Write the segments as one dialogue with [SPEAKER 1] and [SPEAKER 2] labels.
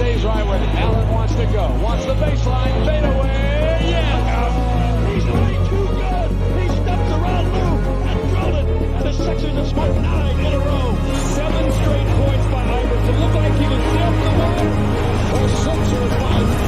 [SPEAKER 1] stays right where Allen wants to go. Wants the baseline, fade away. Yeah! He's way too good. He steps around Lou and drilled it. And the Sixers have scored 9 in a row. 7 straight points by Iverson. Looked like he was dealt the ball. The Sixers by 4.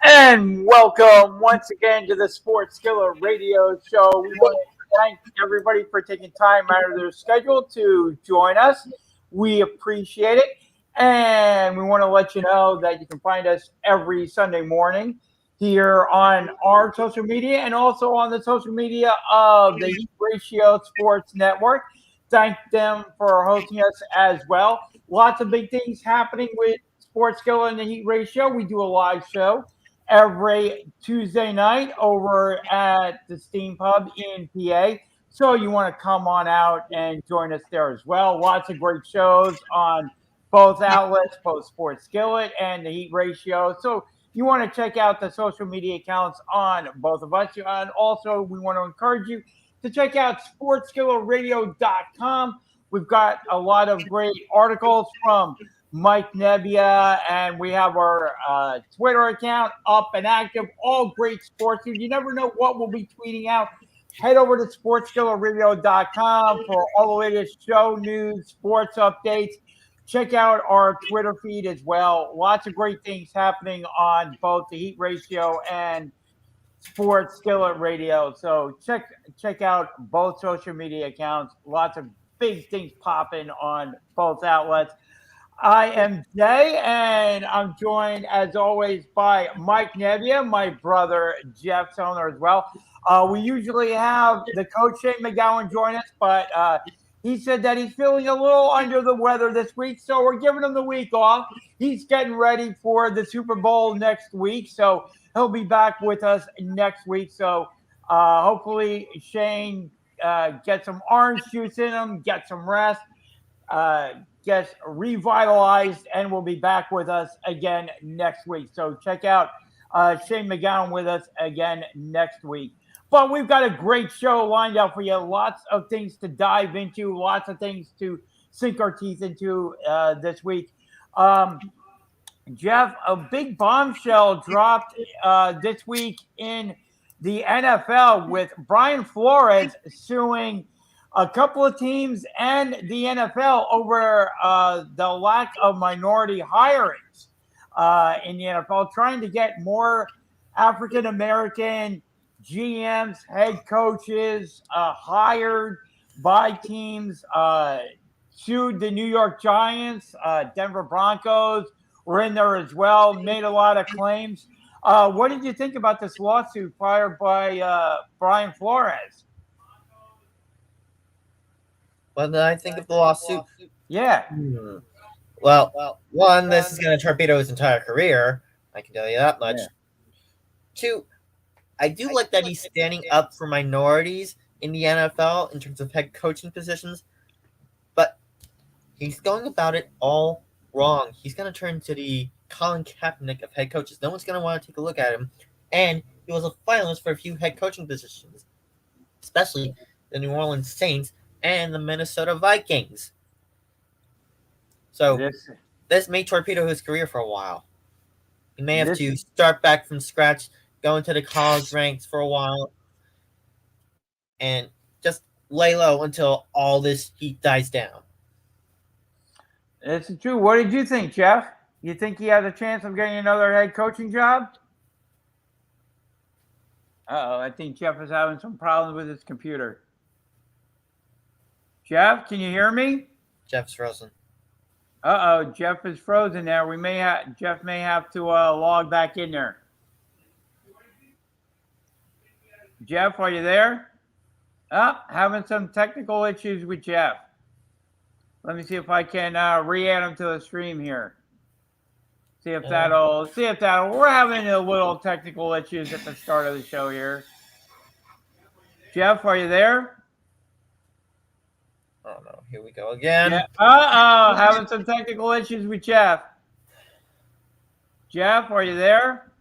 [SPEAKER 2] And welcome once again to the Sports Skillet Radio Show. We want to thank everybody for taking time out of their schedule to join us. We appreciate it. And we want to let you know that you can find us every Sunday morning here on our social media and also on the social media of the Heat Ratio Sports Network. Thank them for hosting us as well. Lots of big things happening with Sports Skillet and the Heat Ratio. We do a live show every Tuesday night over at the Steam Pub in PA. So you want to come on out and join us there as well. Lots of great shows on both outlets, both Sports Skillet and the Heat Ratio. So you want to check out the social media accounts on both of us. And also we want to encourage you to check out sportsskilletradio.com. We've got a lot of great articles from Mike Nebbia, and we have our Twitter account up and active. All great sports news. You never know what we'll be tweeting out. Head over to sportsskilletradio.com for all the latest show news, sports updates. Check out our Twitter feed as well. Lots of great things happening on both the Heat Ratio and Sports Skillet Radio. So check out both social media accounts. Lots of big things popping on both outlets. I am Jay, and I'm joined, as always, by Mike Nebbia, my brother Jeff Soner as well. We usually have the coach, Shane McGowan, join us, but he said that he's feeling a little under the weather this week, so we're giving him the week off. He's getting ready for the Super Bowl next week, so he'll be back with us next week. So hopefully Shane gets some orange juice in him, get some rest, gets revitalized, and will be back with us again next week. So check out Shane McGowan with us again next week. But we've got a great show lined up for you. Lots of things to dive into, lots of things to sink our teeth into this week. Jeff, a big bombshell dropped this week in the NFL with Brian Flores suing a couple of teams and the NFL over the lack of minority hirings in the NFL, trying to get more African-American GMs, head coaches hired by teams, sued the New York Giants, Denver Broncos were in there as well, made a lot of claims. What did you think about this lawsuit filed by Brian Flores?
[SPEAKER 3] What did I think of the lawsuit?
[SPEAKER 2] Yeah.
[SPEAKER 3] Well, one, this is going to torpedo his entire career. I can tell you that much.
[SPEAKER 2] Yeah.
[SPEAKER 3] Two, I do like that he's standing up for minorities in the NFL in terms of head coaching positions, but he's going about it all wrong. He's going to turn to the Colin Kaepernick of head coaches. No one's going to want to take a look at him, and he was a finalist for a few head coaching positions, especially the New Orleans Saints and the Minnesota Vikings. So this may torpedo his career for a while. He may have to start back from scratch, go into the college ranks for a while, and just lay low until all this heat dies down.
[SPEAKER 2] It's true. What did you think, Jeff? You think he has a chance of getting another head coaching job? Uh-oh, I think Jeff is having some problems with his computer. Jeff, can you hear me?
[SPEAKER 3] Jeff's frozen.
[SPEAKER 2] Uh-oh, Jeff is frozen there. Jeff may have to log back in there. Jeff, are you there? Having some technical issues with Jeff. Let me see if I can re-add him to the stream here. See if that'll. We're having a little technical issues at the start of the show here. Jeff, are you there?
[SPEAKER 3] Oh no, here we go again.
[SPEAKER 2] Yeah. Having some technical issues with Jeff. Jeff, are you there?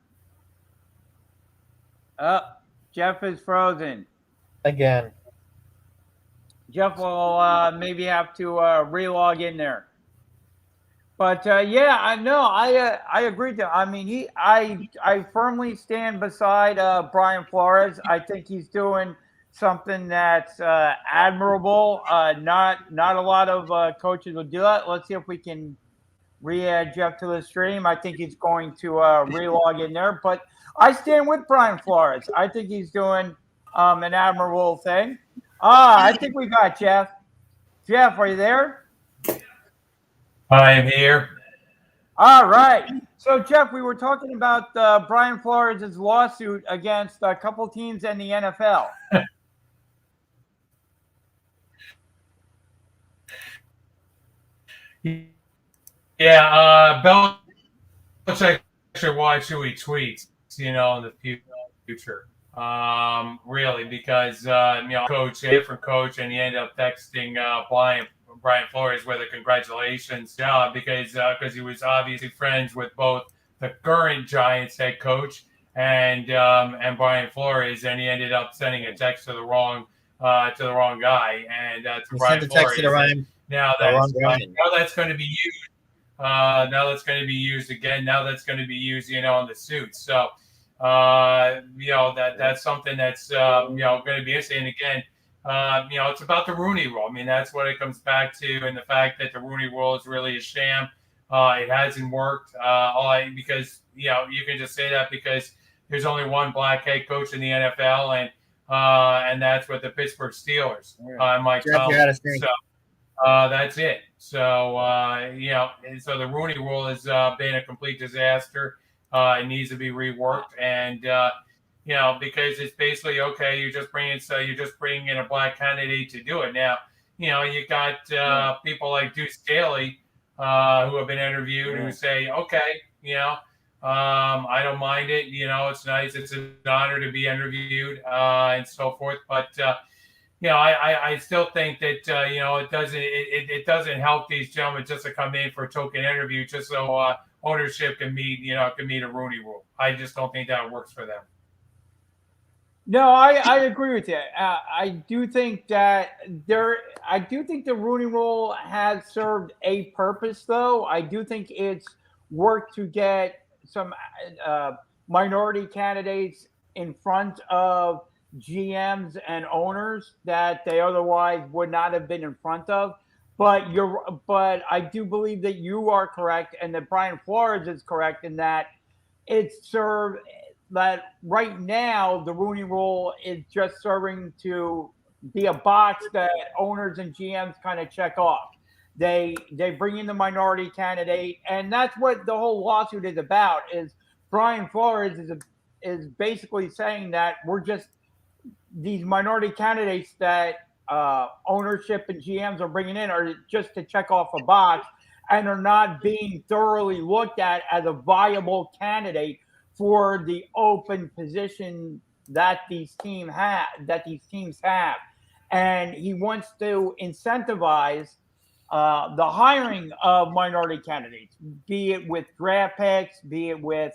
[SPEAKER 2] Jeff is frozen.
[SPEAKER 3] Again.
[SPEAKER 2] Jeff will maybe have to re-log in there. But yeah, I know. I agree. I mean, I firmly stand beside Brian Flores. I think he's doing something that's admirable. Not a lot of coaches will do that. Let's see if we can re-add Jeff to the stream. I think he's going to re-log in there. But I stand with Brian Flores. I think he's doing an admirable thing. I think we got Jeff. Jeff, are you there?
[SPEAKER 4] I am here.
[SPEAKER 2] All right. So, Jeff, we were talking about Brian Flores' lawsuit against a couple teams in the NFL.
[SPEAKER 4] Yeah, Belichick should watch who he tweets, in the future. Really, because coach, a different coach, and he ended up texting Brian Flores with a congratulations, because he was obviously friends with both the current Giants head coach and Brian Flores, and he ended up sending a text to the wrong guy, and to Brian
[SPEAKER 3] Sent the text
[SPEAKER 4] Flores.
[SPEAKER 3] to Ryan.
[SPEAKER 4] Now that's going to be used. Now that's going to be used again. Now that's going to be used, in the suit. So, that's something that's going to be interesting. And again, it's about the Rooney Rule. I mean, that's what it comes back to, and the fact that the Rooney Rule is really a sham. It hasn't worked. Because you can just say that because there's only one black head coach in the NFL, and that's with the Pittsburgh Steelers. Mike Tomlin. So that's it. So and so the Rooney Rule has been a complete disaster. It needs to be reworked, and because it's basically okay. You're just bringing in a black candidate to do it. Now, you got people like Deuce Staley who have been interviewed who say, okay, I don't mind it. It's nice. It's an honor to be interviewed and so forth. But I still think that it doesn't help these gentlemen just to come in for a token interview just so ownership can meet a Rooney Rule. I just don't think that works for them.
[SPEAKER 2] No, I agree with you. I do think that the Rooney Rule has served a purpose, though. I do think it's worked to get some minority candidates in front of GMs and owners that they otherwise would not have been in front of. But I do believe that you are correct, and that Brian Flores is correct in that it's served. That right now the Rooney Rule is just serving to be a box that owners and GMs kind of check off. They bring in the minority candidate, and that's what the whole lawsuit is about. Is Brian Flores is basically saying that we're just these minority candidates that ownership and GMs are bringing in are just to check off a box and are not being thoroughly looked at as a viable candidate for the open position that these teams have. And he wants to incentivize the hiring of minority candidates, be it with draft picks, be it with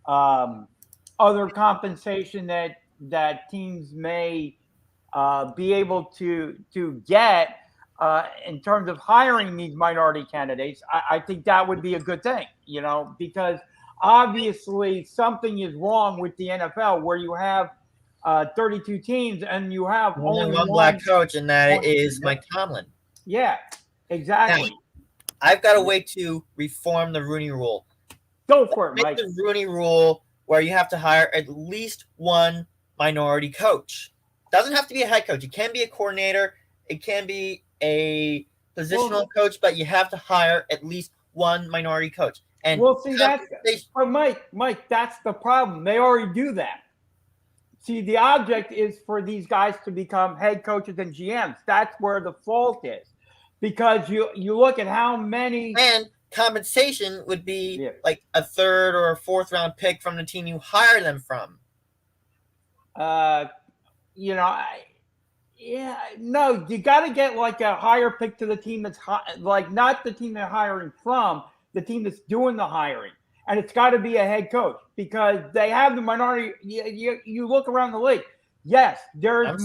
[SPEAKER 2] other compensation that teams may be able to get in terms of hiring these minority candidates. I think that would be a good thing, because obviously something is wrong with the NFL where you have 32 teams and you have only
[SPEAKER 3] one black coach, and that is Mike Tomlin.
[SPEAKER 2] Yeah, exactly.
[SPEAKER 3] Now, I've got a way to reform the Rooney Rule.
[SPEAKER 2] Go for it,
[SPEAKER 3] Make
[SPEAKER 2] Mike.
[SPEAKER 3] the Rooney Rule where you have to hire at least one minority coach. Doesn't have to be a head coach. It can be a coordinator. It can be a positional coach, but you have to hire at least one minority coach. And
[SPEAKER 2] see, but Mike, that's the problem. They already do that. See, the object is for these guys to become head coaches and GMs. That's where the fault is, because you look at how many
[SPEAKER 3] and compensation would be like a third or a fourth round pick from the team you hire them from.
[SPEAKER 2] You got to get like a higher pick to the team that's like not the team they're hiring from, the team that's doing the hiring. and it's got to be a head coach because they have the minority. You look around the league. Yes, there's
[SPEAKER 3] I'm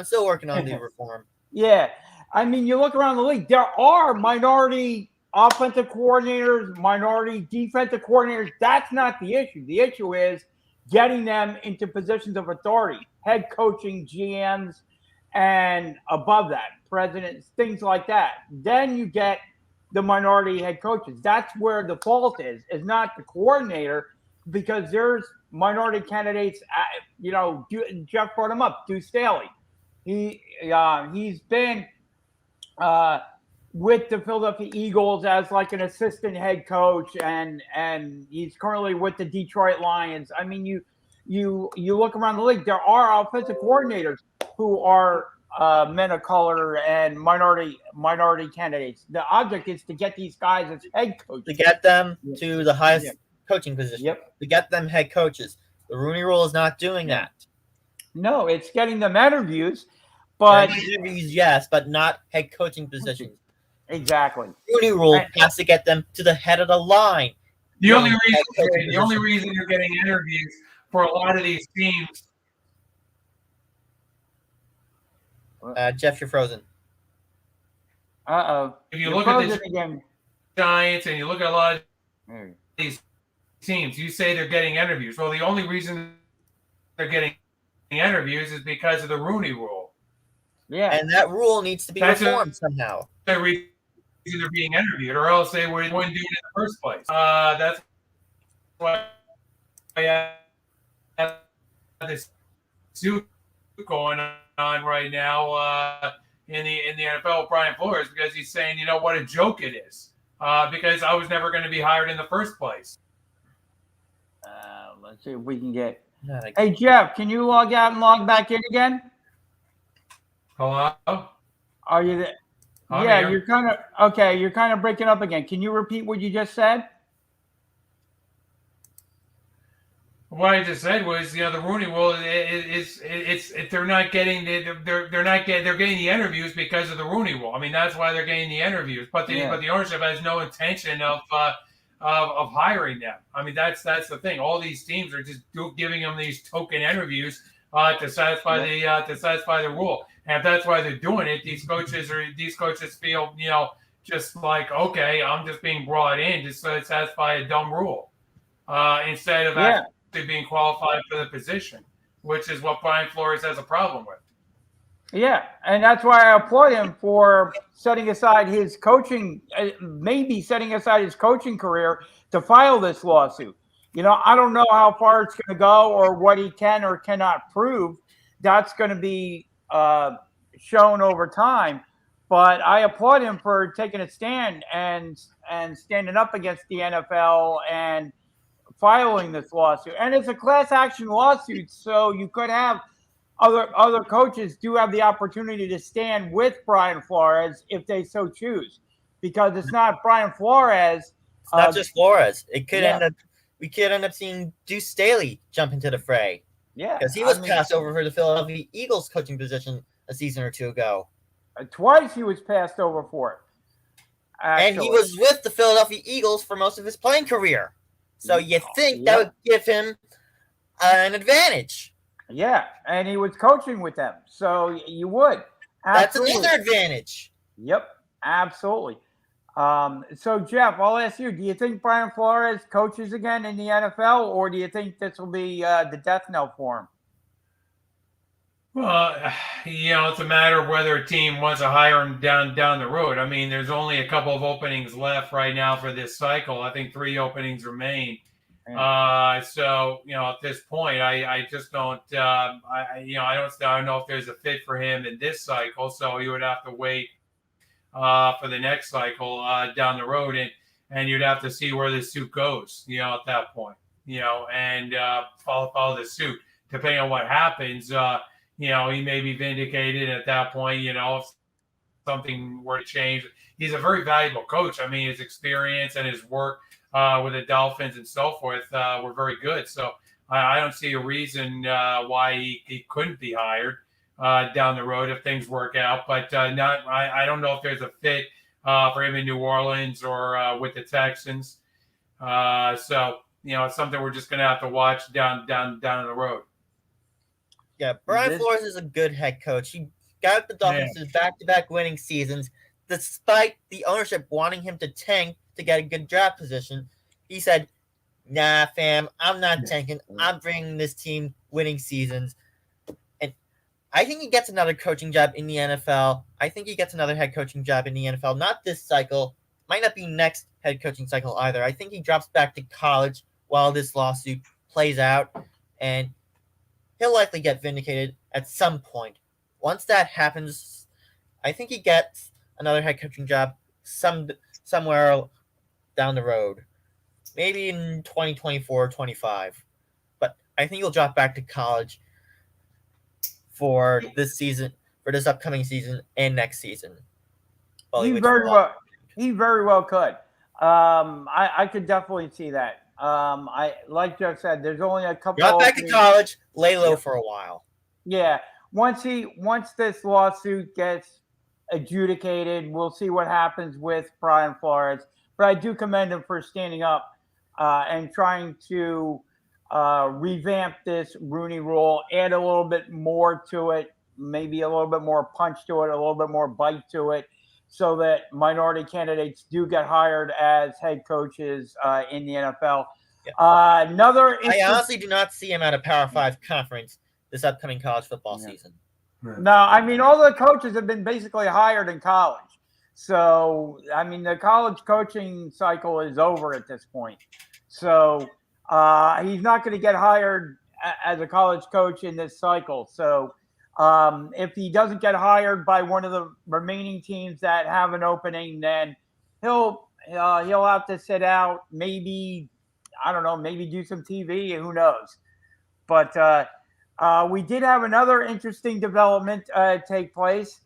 [SPEAKER 3] still working on the reform.
[SPEAKER 2] Yeah, I mean, you look around the league. There are minority offensive coordinators, minority defensive coordinators. That's not the issue. The issue is getting them into positions of authority, head coaching, GMs, and above that, presidents, things like that. Then you get the minority head coaches. That's where the fault is not the coordinator, because there's minority candidates. Jeff brought him up, Deuce Staley. He's been with the Philadelphia Eagles as like an assistant head coach, and he's currently with the Detroit Lions. I mean, you look around the league, there are offensive coordinators who are men of color and minority candidates. The object is to get these guys as head coaches.
[SPEAKER 3] To get them to the highest coaching position.
[SPEAKER 2] Yep.
[SPEAKER 3] To get them head coaches. The Rooney Rule is not doing that.
[SPEAKER 2] No, it's getting them interviews, but
[SPEAKER 3] interviews, yes, but not head coaching positions.
[SPEAKER 2] Exactly.
[SPEAKER 3] Rooney Rule has to get them to the head of the line.
[SPEAKER 4] The only reason you're getting interviews for a lot of these teams.
[SPEAKER 3] Jeff, you're frozen.
[SPEAKER 2] Uh-oh.
[SPEAKER 4] If you look at the Giants and you look at a lot of these teams, you say they're getting interviews. Well, the only reason they're getting interviews is because of the Rooney Rule.
[SPEAKER 2] Yeah.
[SPEAKER 3] And that rule needs to be reformed somehow.
[SPEAKER 4] The reason they're being interviewed, or else they wouldn't do it in the first place. That's why I have this suit going on right now in the NFL with Brian Flores, because he's saying, you know, what a joke it is, because I was never going to be hired in the first place.
[SPEAKER 2] Let's see if we can get. Hey Jeff, can you log out and log back in again?
[SPEAKER 4] Hello?
[SPEAKER 2] Are you there?
[SPEAKER 4] I'm
[SPEAKER 2] yeah,
[SPEAKER 4] here.
[SPEAKER 2] you're kind of okay. You're kind of breaking up again. Can you repeat what you just said?
[SPEAKER 4] What I just said was, you know, the Rooney Rule they're getting the interviews because of the Rooney Rule. I mean, that's why they're getting the interviews. But the ownership has no intention of hiring them. I mean, that's the thing. All these teams are just giving them these token interviews to satisfy the rule. And if that's why they're doing it, these coaches feel, you know, just like, okay, I'm just being brought in just to satisfy a dumb rule, instead of actually being qualified for the position, which is what Brian Flores has a problem with.
[SPEAKER 2] Yeah, and that's why I applaud him for setting aside his coaching, maybe setting aside his coaching career to file this lawsuit. You know, I don't know how far it's going to go or what he can or cannot prove. That's going to be shown over time. But I applaud him for taking a stand and standing up against the NFL and filing this lawsuit. And it's a class action lawsuit, so you could have other coaches do have the opportunity to stand with Brian Flores if they so choose, because it's not Brian Flores.
[SPEAKER 3] It's not just Flores. It could we could end up seeing Deuce Staley jump into the fray.
[SPEAKER 2] Yeah,
[SPEAKER 3] because he was passed over for the Philadelphia Eagles coaching position a season or two ago.
[SPEAKER 2] Twice he was passed over for it. Actually.
[SPEAKER 3] And he was with the Philadelphia Eagles for most of his playing career. So you think that would give him an advantage.
[SPEAKER 2] Yeah, and he was coaching with them. So you would. Absolutely.
[SPEAKER 3] That's another advantage.
[SPEAKER 2] Yep, absolutely. So, Jeff, I'll ask you, do you think Brian Flores coaches again in the NFL, or do you think this will be the death knell for him?
[SPEAKER 4] Well, you know, it's a matter of whether a team wants to hire him down the road. I mean, there's only a couple of openings left right now for this cycle. I think 3 openings remain. So, you know, at this point, I just don't, I don't know if there's a fit for him in this cycle. So you would have to wait for the next cycle down the road, and you'd have to see where the suit goes, you know, at that point, you know, and follow the suit. Depending on what happens, you know, he may be vindicated at that point, you know, if something were to change. He's a very valuable coach. I mean, his experience and his work with the Dolphins and so forth were very good. So I don't see a reason why he couldn't be hired down the road if things work out. But I don't know if there's a fit for him in New Orleans or with the Texans. So it's something we're just going to have to watch down the road.
[SPEAKER 3] Yeah, Brian Flores is a good head coach. He got the Dolphins to back-to-back winning seasons, despite the ownership wanting him to tank to get a good draft position. He said, "Nah, fam, I'm not tanking. I'm bringing this team winning seasons." And I think he gets another coaching job in the NFL. I think he gets another head coaching job in the NFL. Not this cycle. Might not be next head coaching cycle either. I think he drops back to college while this lawsuit plays out, and he'll likely get vindicated at some point. Once that happens, I think he gets another head coaching job somewhere down the road. Maybe in 2024 or 25. But I think he'll drop back to college for this season, for this upcoming season and next season.
[SPEAKER 2] He very well could. I could definitely see that. I like Jeff said, there's only a couple.
[SPEAKER 3] Drop back to college, lay low for a while.
[SPEAKER 2] Yeah. Once this lawsuit gets adjudicated, we'll see what happens with Brian Flores. But I do commend him for standing up and trying to revamp this Rooney Rule, add a little bit more to it, maybe a little bit more punch to it, a little bit more bite to it, so that minority candidates do get hired as head coaches in the NFL.
[SPEAKER 3] Yeah.
[SPEAKER 2] I
[SPEAKER 3] honestly do not see him at a Power 5 conference this upcoming college football season.
[SPEAKER 2] No, I mean, all the coaches have been basically hired in college. So, I mean, the college coaching cycle is over at this point. So, he's not going to get hired as a college coach in this cycle. So, if he doesn't get hired by one of the remaining teams that have an opening, then he'll have to sit out. Maybe, I don't know, maybe do some TV. Who knows? But we did have another interesting development take place.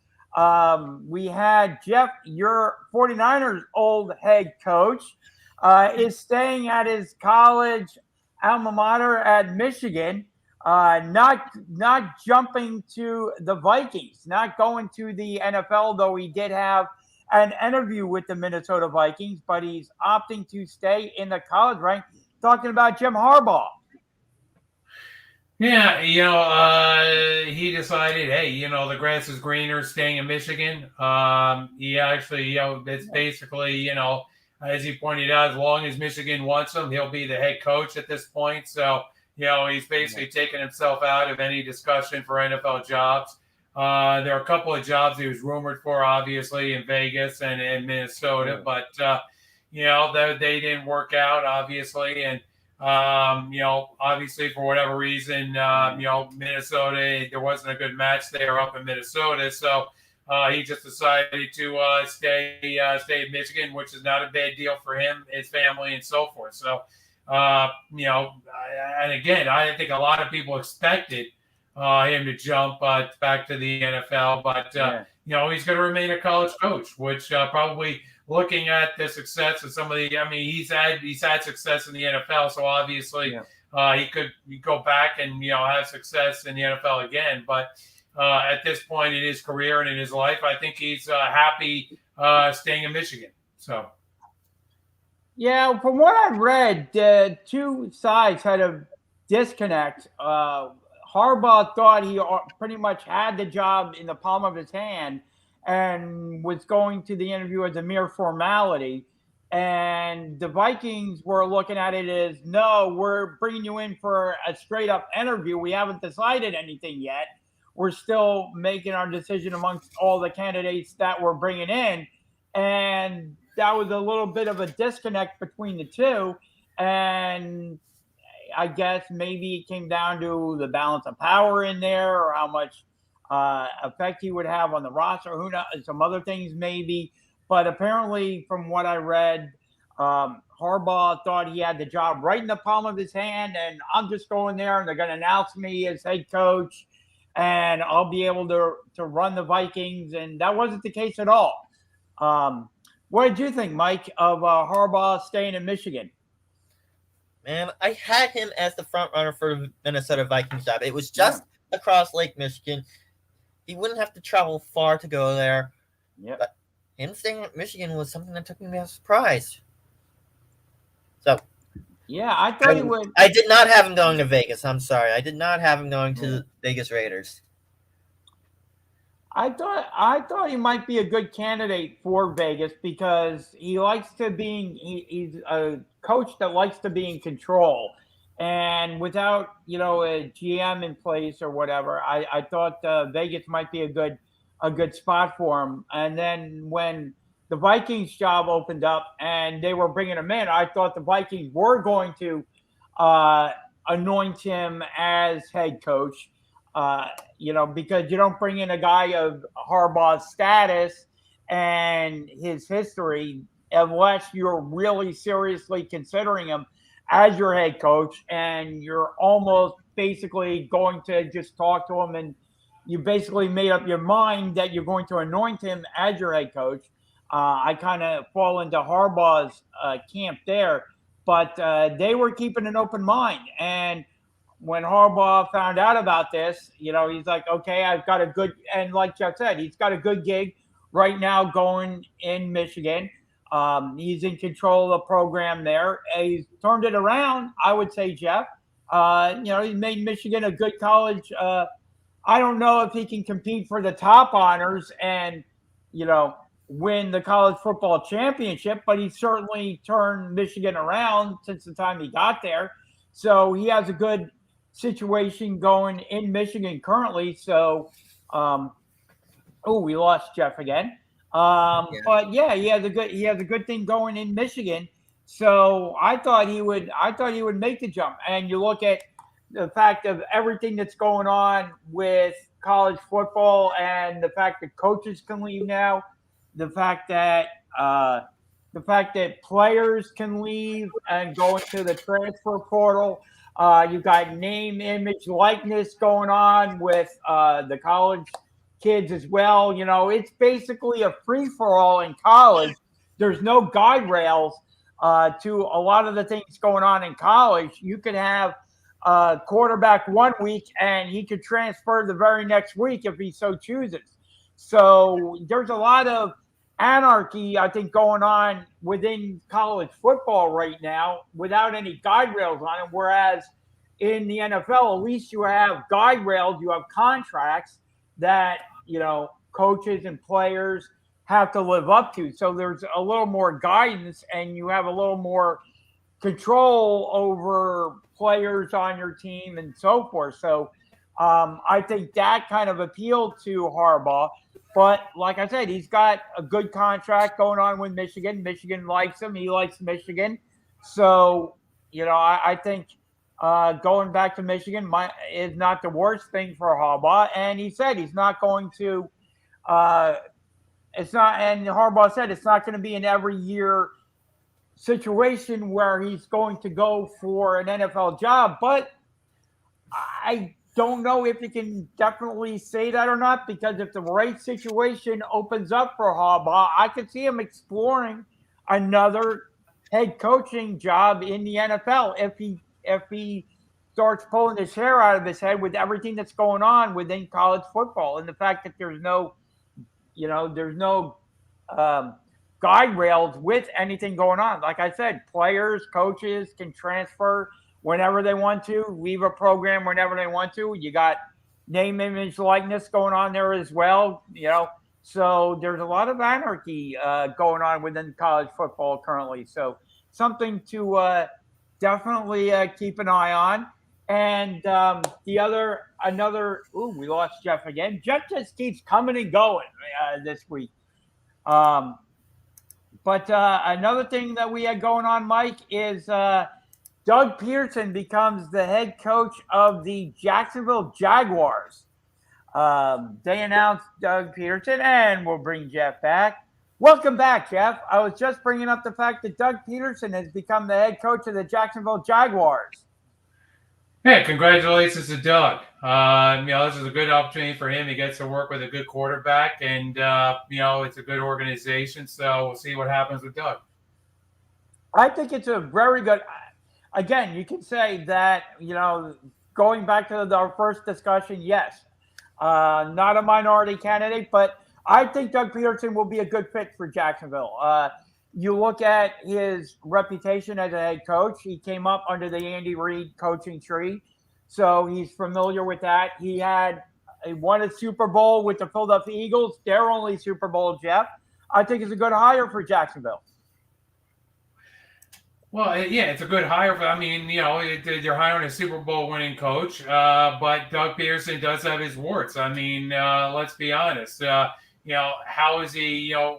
[SPEAKER 2] We had Jeff, your 49ers old head coach, is staying at his college alma mater at Michigan, not jumping to the Vikings, not going to the NFL, though he did have an interview with the Minnesota Vikings, but he's opting to stay in the college rank. Talking about Jim Harbaugh.
[SPEAKER 4] Yeah, he decided, hey, the grass is greener staying in Michigan. He actually, it's basically, as he pointed out, as long as Michigan wants him, he'll be the head coach at this point. So, he's basically taken himself out of any discussion for NFL jobs. There are a couple of jobs he was rumored for, obviously, in Vegas and in Minnesota, but, they didn't work out, obviously. And, obviously for whatever reason, Minnesota, there wasn't a good match there up in Minnesota. So he just decided to stay in Michigan, which is not a bad deal for him, his family, and so forth. So, and again, I think a lot of people expected him to jump back to the NFL, but, he's going to remain a college coach, which probably – looking at the success of some of he's had success in the NFL, so obviously he could go back and have success in the NFL again. But at this point in his career and in his life, I think he's happy staying in Michigan. So,
[SPEAKER 2] yeah, from what I've read, the two sides had a disconnect. Harbaugh thought he pretty much had the job in the palm of his hand and was going to the interview as a mere formality. And the Vikings were looking at it as, no, we're bringing you in for a straight up interview. We haven't decided anything yet. We're still making our decision amongst all the candidates that we're bringing in. And that was a little bit of a disconnect between the two. And I guess maybe it came down to the balance of power in there, or how much effect he would have on the roster. Who knows? Some other things maybe. But apparently, from what I read, Harbaugh thought he had the job right in the palm of his hand, and I'm just going there, and they're going to announce me as head coach, and I'll be able to run the Vikings. And that wasn't the case at all. What did you think, Mike, of Harbaugh staying in Michigan?
[SPEAKER 3] Man, I had him as the front runner for the Minnesota Vikings job. It was just across Lake Michigan. He wouldn't have to travel far to go there.
[SPEAKER 2] Yeah.
[SPEAKER 3] But him staying at Michigan was something that took me by surprise. So
[SPEAKER 2] Yeah, I thought he would.
[SPEAKER 3] I did not have him going to Vegas. I'm sorry. I did not have him going to the Vegas Raiders.
[SPEAKER 2] I thought he might be a good candidate for Vegas because he likes to he's a coach that likes to be in control, and without a GM in place or whatever, I thought Vegas might be a good spot for him. And then when the Vikings job opened up and they were bringing him in, I thought the Vikings were going to uh, anoint him as head coach. Because you don't bring in a guy of Harbaugh's status and his history unless you're really seriously considering him as your head coach, and you're almost basically going to just talk to him, and you basically made up your mind that you're going to anoint him as your head coach. I kind of fall into Harbaugh's camp there, but they were keeping an open mind. And when Harbaugh found out about this, he's like, okay, I've got a good, and like Jeff said, he's got a good gig right now going in Michigan. He's in control of the program there. He's turned it around, I would say, Jeff. He made Michigan a good college. I don't know if he can compete for the top honors and, win the college football championship, but he certainly turned Michigan around since the time he got there. So he has a good situation going in Michigan currently. So, we lost Jeff again. But yeah, he has a good thing going in Michigan. So I thought he would make the jump. And you look at the fact of everything that's going on with college football and the fact that coaches can leave now, the fact that players can leave and go into the transfer portal. You've got name, image, likeness going on with the college kids as well. It's basically a free-for-all in college. There's no guide rails to a lot of the things going on in college. You could have a quarterback one week and he could transfer the very next week if he so chooses. So there's a lot of anarchy, I think, going on within college football right now without any guide rails on it. Whereas in the NFL, at least you have guide rails, you have contracts that, coaches and players have to live up to. So there's a little more guidance and you have a little more control over players on your team and so forth. So I think that kind of appealed to Harbaugh. But like I said, he's got a good contract going on with Michigan. Michigan likes him. He likes Michigan. So, I think going back to Michigan is not the worst thing for Harbaugh. And he said he's not going to and Harbaugh said it's not going to be an every year situation where he's going to go for an NFL job. But I don't know if he can definitely say that or not, because if the right situation opens up for Harbaugh, I could see him exploring another head coaching job in the NFL if he starts pulling his hair out of his head with everything that's going on within college football and the fact that there's no guide rails with anything going on. Like I said, players, coaches can transfer whenever they want to, leave a program whenever they want to. You got name, image, likeness going on there as well, So there's a lot of anarchy going on within college football currently. So something to definitely keep an eye on. And we lost Jeff again. Jeff just keeps coming and going this week. But another thing that we had going on, Mike, is Doug Pederson becomes the head coach of the Jacksonville Jaguars. They announced Doug Pederson, and we'll bring Jeff back. Welcome back, Jeff. I was just bringing up the fact that Doug Pederson has become the head coach of the Jacksonville Jaguars.
[SPEAKER 4] Yeah, congratulations to Doug. This is a good opportunity for him. He gets to work with a good quarterback, and it's a good organization. So we'll see what happens with Doug.
[SPEAKER 2] I think it's a very good. Again, you can say that going back to our first discussion, yes, not a minority candidate, but I think Doug Pederson will be a good fit for Jacksonville. you look at his reputation as a head coach. He came up under the Andy Reid coaching tree, so he's familiar with that. He won a Super Bowl with the Philadelphia Eagles, their only Super Bowl, Jeff. I think it's a good hire for Jacksonville.
[SPEAKER 4] Well, yeah, it's a good hire. I mean, they're hiring a Super Bowl winning coach, but Doug Peterson does have his warts. I mean, let's be honest. How is he, going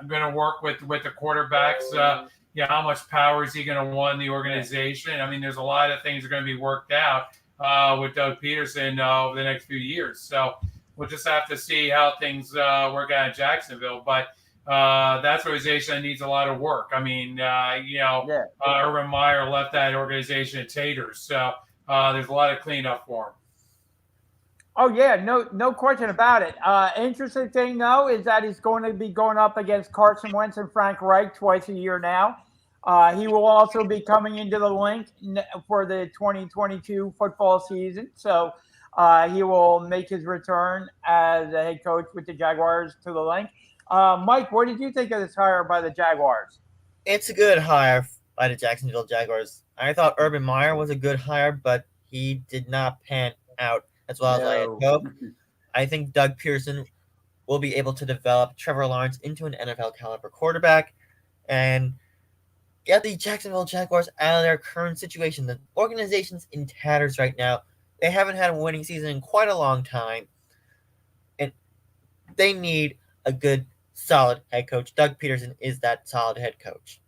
[SPEAKER 4] to work with the quarterbacks? How much power is he going to want in the organization? I mean, there's a lot of things that are going to be worked out with Doug Peterson over the next few years. So we'll just have to see how things work out in Jacksonville. But that's an organization that needs a lot of work. I mean, Urban Meyer left that organization in taters. So there's a lot of cleanup for him.
[SPEAKER 2] Oh, yeah, no question about it. Interesting thing, though, is that he's going to be going up against Carson Wentz and Frank Reich twice a year now. He will also be coming into the link for the 2022 football season. So he will make his return as a head coach with the Jaguars to the link. Mike, what did you think of this hire by the Jaguars?
[SPEAKER 3] It's a good hire by the Jacksonville Jaguars. I thought Urban Meyer was a good hire, but he did not pan out as well as I had hoped. I think Doug Peterson will be able to develop Trevor Lawrence into an NFL caliber quarterback and get the Jacksonville Jaguars out of their current situation. The organization's in tatters right now. They haven't had a winning season in quite a long time, and they need a good, solid head coach. Doug Peterson is that solid head coach.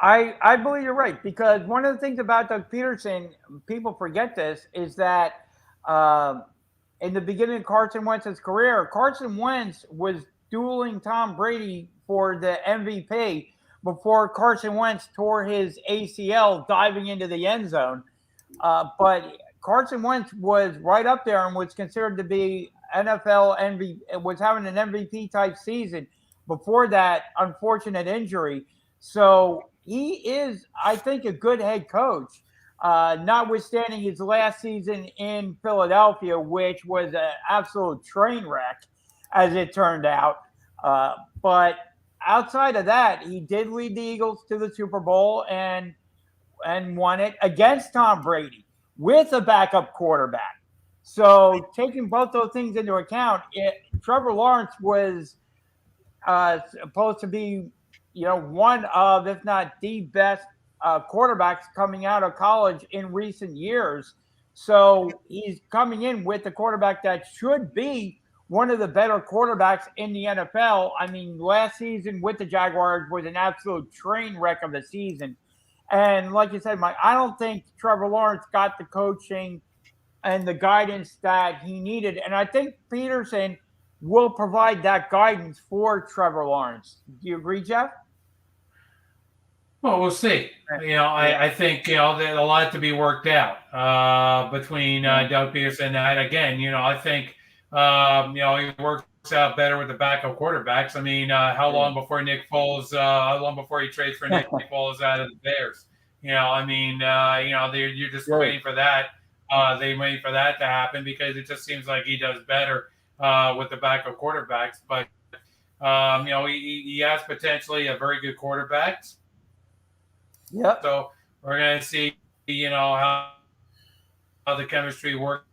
[SPEAKER 2] I believe you're right, because one of the things about Doug Peterson, people forget this, is that in the beginning of Carson Wentz's career, Carson Wentz was dueling Tom Brady for the MVP before Carson Wentz tore his ACL diving into the end zone. But Carson Wentz was right up there and was considered to be NFL MVP, was having an MVP type season before that unfortunate injury. So he is, I think, a good head coach, notwithstanding his last season in Philadelphia, which was an absolute train wreck, as it turned out. But outside of that, he did lead the Eagles to the Super Bowl and won it against Tom Brady with a backup quarterback. So taking both those things into account, Trevor Lawrence was supposed to be, one of, if not the best quarterbacks coming out of college in recent years. So he's coming in with a quarterback that should be one of the better quarterbacks in the NFL. I mean, last season with the Jaguars was an absolute train wreck of a season. And like you said, Mike, I don't think Trevor Lawrence got the coaching and the guidance that he needed. And I think Peterson will provide that guidance for Trevor Lawrence. Do you agree, Jeff?
[SPEAKER 4] Well, we'll see. I think, there's a lot to be worked out between Doug Peterson and again, I think, he works out better with the backup quarterbacks. I mean, how long before how long before he trades for Nick Foles out of the Bears? You're just waiting for that. They wait for that to happen because it just seems like he does better with the backup quarterbacks. But, he has potentially a very good quarterbacks.
[SPEAKER 2] Yep.
[SPEAKER 4] So we're going to see, how the chemistry works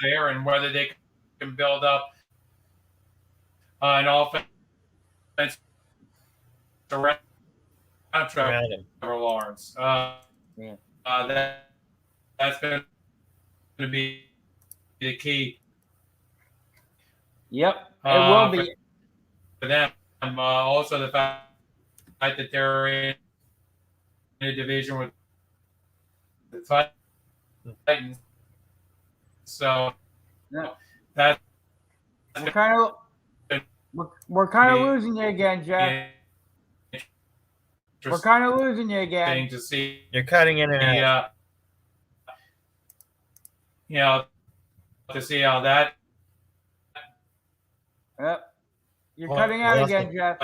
[SPEAKER 4] there and whether they can build up an offense around Trevor Lawrence. That's going to be the key.
[SPEAKER 2] Yep, it will be.
[SPEAKER 4] For them. Also, the fact that they're in a division with the Titans. So that's
[SPEAKER 2] we're kind of losing you again, Jeff. We're kind of losing you again.
[SPEAKER 4] To see,
[SPEAKER 3] you're cutting in and out.
[SPEAKER 4] To see how that.
[SPEAKER 2] Yep. You're cutting out again, Jeff.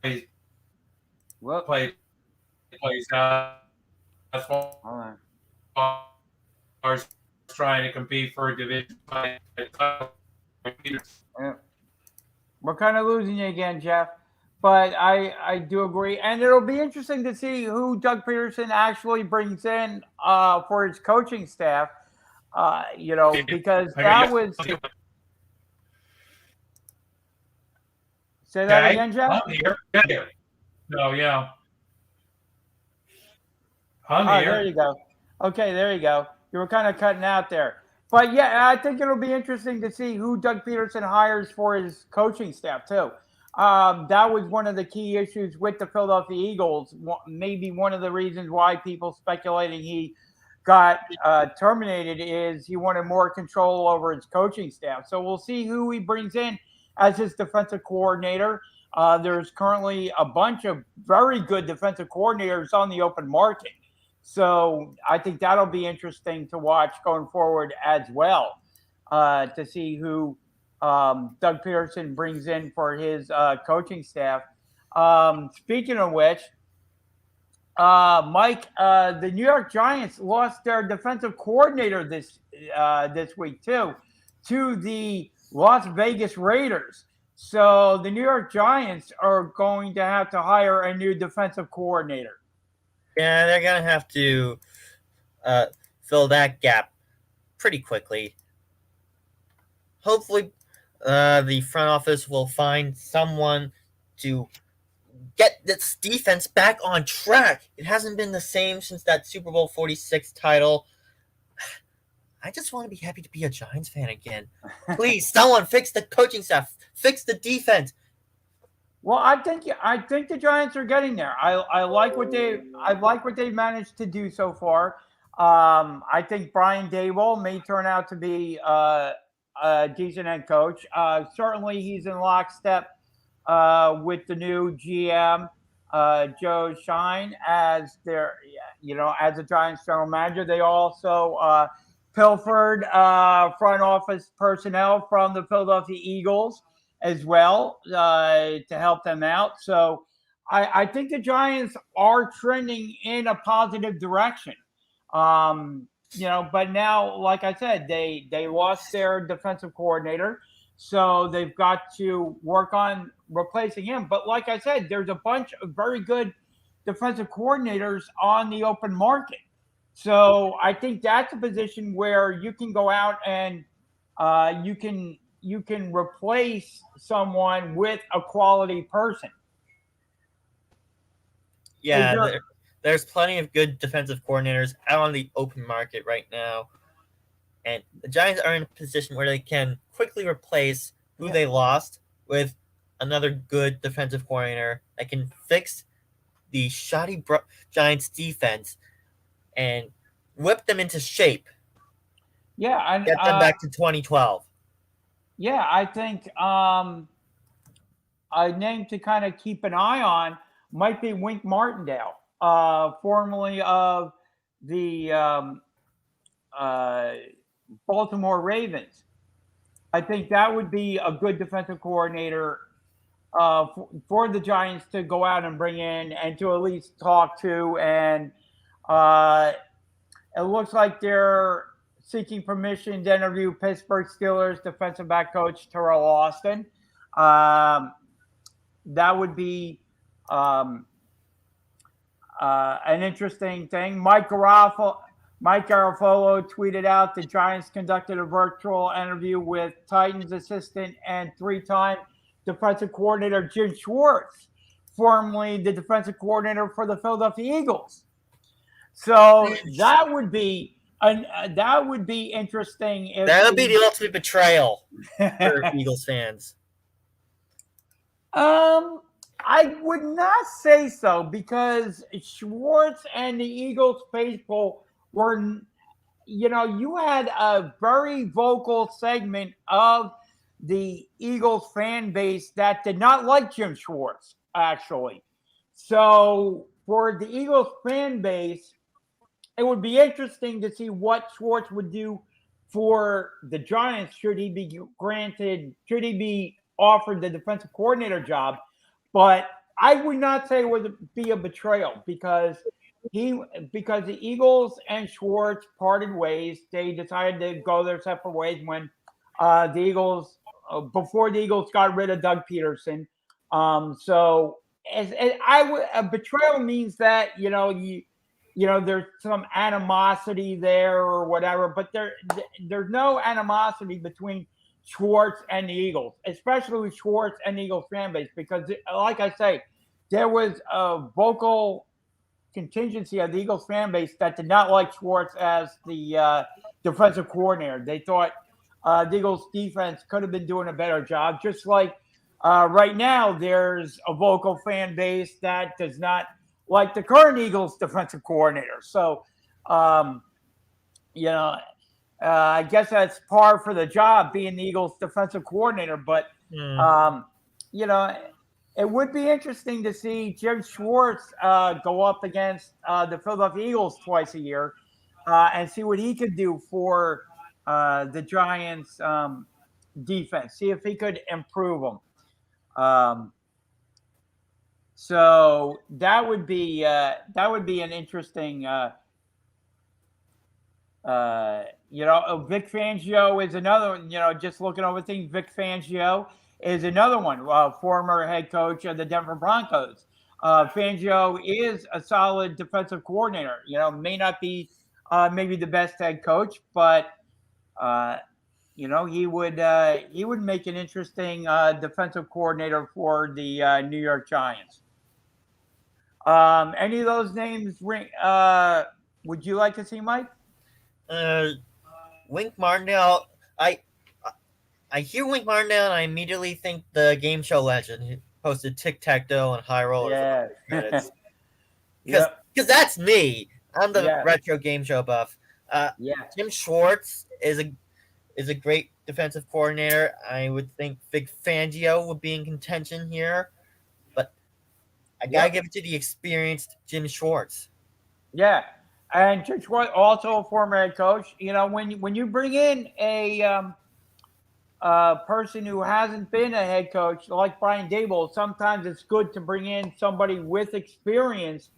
[SPEAKER 4] Plays as far as trying to compete for a division.
[SPEAKER 2] Yeah. We're kind of losing you again, Jeff. But I do agree, and it'll be interesting to see who Doug Peterson actually brings in for his coaching staff. Because that was say that
[SPEAKER 4] Okay,
[SPEAKER 2] again, Jeff.
[SPEAKER 4] I'm here. Here. So yeah, I'm
[SPEAKER 2] Oh, there
[SPEAKER 4] here.
[SPEAKER 2] you go. Okay, there you go. You were kind of cutting out there. But yeah, I think it'll be interesting to see who Doug Peterson hires for his coaching staff, too. That was one of the key issues with the Philadelphia Eagles. Maybe one of the reasons why people speculating he got terminated is he wanted more control over his coaching staff. So we'll see who he brings in as his defensive coordinator. There's currently a bunch of very good defensive coordinators on the open market. So I think that'll be interesting to watch going forward as well, to see who Doug Peterson brings in for his coaching staff. Speaking of which, Mike, the New York Giants lost their defensive coordinator this week too, to the Las Vegas Raiders. So the New York Giants are going to have to hire a new defensive coordinator.
[SPEAKER 3] Yeah, they're going to have to fill that gap pretty quickly. Hopefully, the front office will find someone to get this defense back on track. It hasn't been the same since that Super Bowl 46 title. I just want to be happy to be a Giants fan again. Please, someone fix the coaching staff, fix the defense.
[SPEAKER 2] Well, I think the Giants are getting there. I like what they've managed to do so far. I think Brian Daboll may turn out to be a decent head coach. Certainly, he's in lockstep with the new GM, Joe Shine, as as a Giants general manager. They also pilfered front office personnel from the Philadelphia Eagles as well to help them out. So I think the Giants are trending in a positive direction. But now, like I said, they lost their defensive coordinator. So they've got to work on replacing him. But like I said, there's a bunch of very good defensive coordinators on the open market. So I think that's a position where you can go out and you can replace someone with a quality person.
[SPEAKER 3] Yeah, there's plenty of good defensive coordinators out on the open market right now. And the Giants are in a position where they can quickly replace who they lost with another good defensive coordinator that can fix the shoddy Giants defense and whip them into shape.
[SPEAKER 2] Yeah, and
[SPEAKER 3] Get them back to 2012.
[SPEAKER 2] Yeah, I think a name to kind of keep an eye on might be Wink Martindale, formerly of the Baltimore Ravens. I think that would be a good defensive coordinator for the Giants to go out and bring in and to at least talk to. And it looks like they're seeking permission to interview Pittsburgh Steelers defensive back coach Terrell Austin. That would be an interesting thing. Mike Garafolo tweeted out the Giants conducted a virtual interview with Titans assistant and three-time defensive coordinator Jim Schwartz, formerly the defensive coordinator for the Philadelphia Eagles. So that would be interesting.
[SPEAKER 3] That would be the ultimate betrayal for Eagles fans.
[SPEAKER 2] I would not say so, because Schwartz and the Eagles faithful were, you had a very vocal segment of the Eagles fan base that did not like Jim Schwartz, actually. So for the Eagles fan base, it would be interesting to see what Schwartz would do for the Giants should he be offered the defensive coordinator job. But I would not say it would be a betrayal, because the Eagles and Schwartz parted ways. They decided to go their separate ways when the Eagles, before the Eagles got rid of Doug Peterson. So a betrayal means that there's some animosity there or whatever, but there's no animosity between Schwartz and the Eagles, especially with Schwartz and the Eagles fan base, because like I say, there was a vocal contingency of the Eagles fan base that did not like Schwartz as the defensive coordinator. They thought the Eagles defense could have been doing a better job, just like right now there's a vocal fan base that does not like the current Eagles defensive coordinator. So, I guess that's par for the job being the Eagles defensive coordinator. But, it would be interesting to see Jim Schwartz go up against the Philadelphia Eagles twice a year and see what he could do for the Giants defense. See if he could improve them. So that would be an interesting. Vic Fangio is another one. Just looking over things, Vic Fangio is another one. Former head coach of the Denver Broncos. Fangio is a solid defensive coordinator. May not be maybe the best head coach, but he would make an interesting defensive coordinator for the New York Giants. Any of those names ring? Would you like to see, Mike?
[SPEAKER 3] Wink Martindale. I hear Wink Martindale and I immediately think the game show legend who posted Tic-Tac-Toe and High Rollers.
[SPEAKER 2] Yeah.
[SPEAKER 3] Because that's me. I'm the retro game show buff. Jim Schwartz is a great defensive coordinator. I would think Vic Fangio would be in contention here, but I gotta give it to the experienced Jim Schwartz.
[SPEAKER 2] Yeah, and Jim Schwartz, also a former head coach. When you bring in a person who hasn't been a head coach like Brian Daboll, sometimes it's good to bring in somebody with experience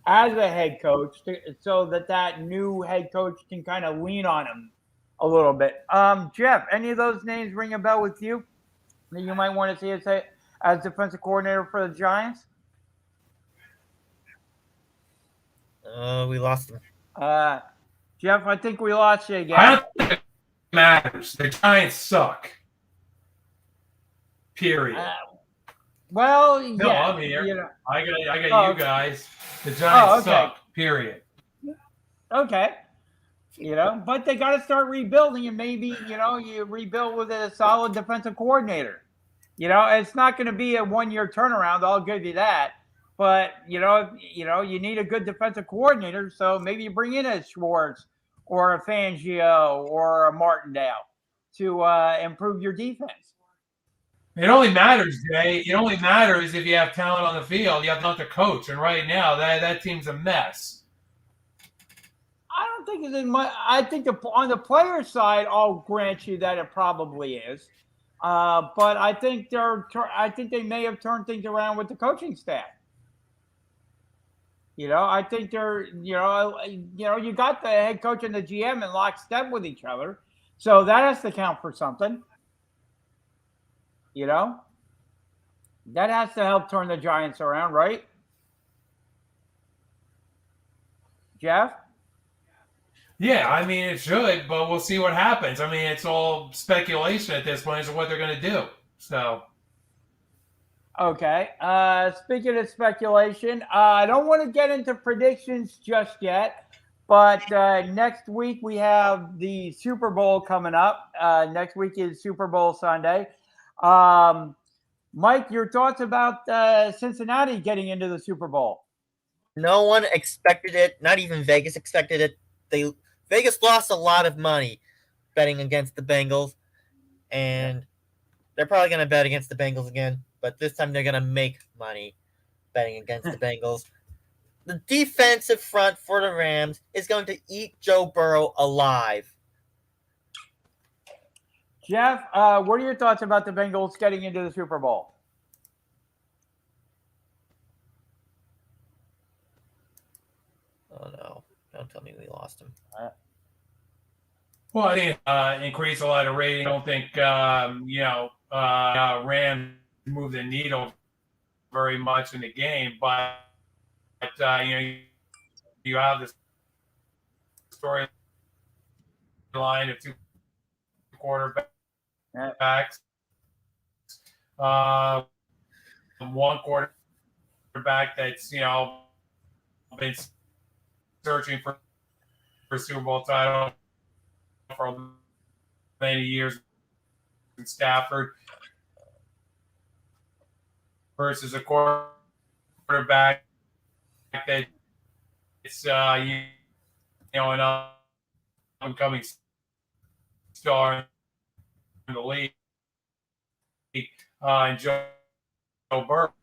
[SPEAKER 2] as a head coach so that new head coach can kind of lean on him a little bit. Jeff, any of those names ring a bell with you that you might want to see as defensive coordinator for the Giants?
[SPEAKER 3] We lost him.
[SPEAKER 2] Jeff, I think we lost you again.
[SPEAKER 4] I don't think it matters. The Giants suck. Period.
[SPEAKER 2] Well,
[SPEAKER 4] no,
[SPEAKER 2] yeah.
[SPEAKER 4] I'm here. I got you guys. The Giants suck. Period.
[SPEAKER 2] Okay. But they got to start rebuilding, and maybe, you rebuild with a solid defensive coordinator. It's not going to be a one-year turnaround. I'll give you that. But, you need a good defensive coordinator. So maybe you bring in a Schwartz or a Fangio or a Martindale to improve your defense.
[SPEAKER 4] It only matters, Jay. It only matters if you have talent on the field. You have not the coach. And right now, that team's a mess.
[SPEAKER 2] I don't think it's in my. I think on the player side, I'll grant you that it probably is. But I think they may have turned things around with the coaching staff. I think they're. You got the head coach and the GM in lockstep with each other, so that has to count for something. That has to help turn the Giants around, right? Jeff?
[SPEAKER 4] Yeah, I mean, it should, but we'll see what happens. I mean, it's all speculation at this point as to what they're going to do. So.
[SPEAKER 2] Okay. Speaking of speculation, I don't want to get into predictions just yet, but next week we have the Super Bowl coming up. Next week is Super Bowl Sunday. Mike, your thoughts about Cincinnati getting into the Super Bowl?
[SPEAKER 3] No one expected it. Not even Vegas expected it. Vegas lost a lot of money betting against the Bengals, and they're probably going to bet against the Bengals again, but this time they're going to make money betting against the Bengals. The defensive front for the Rams is going to eat Joe Burrow alive.
[SPEAKER 2] Jeff, what are your thoughts about the Bengals getting into the Super Bowl?
[SPEAKER 3] Oh, no. Don't tell me we lost him.
[SPEAKER 4] Well, I think increase a lot of rating. I don't think, Rams move the needle very much in the game, but you have this storyline of two quarterbacks. One quarterback that's been searching for Super Bowl title for many years in Stafford versus a quarterback that it's an upcoming star in the league, and Joe Burrow.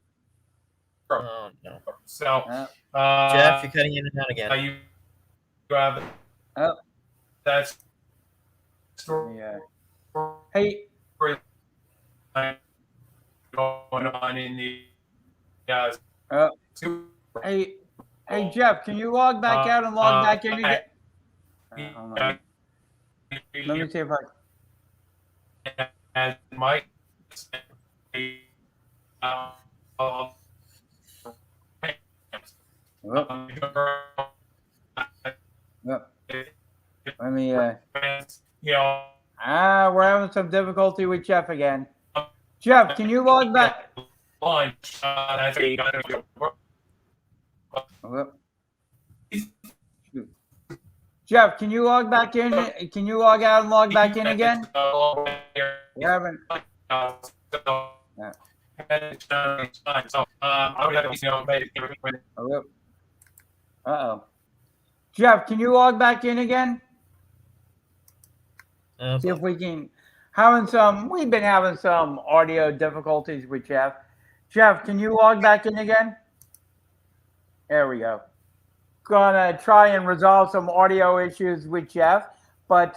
[SPEAKER 3] Oh no!
[SPEAKER 4] So,
[SPEAKER 3] Jeff, you're cutting in and out again.
[SPEAKER 4] You have that's
[SPEAKER 2] Yeah. Hey.
[SPEAKER 4] Going on in the
[SPEAKER 2] Hey, Jeff, can you log back out and log back in again? Let me see if I.
[SPEAKER 4] As Mike.
[SPEAKER 2] Let me. We're having some difficulty with Jeff again. Jeff, can you log back? Jeff, can you log back in? Can you log out and log back in again? We haven't. Uh-oh. Jeff, can you log back in again? See if we can. We've been having some audio difficulties with Jeff. Jeff, can you log back in again? There we go. Gonna try and resolve some audio issues with Jeff, but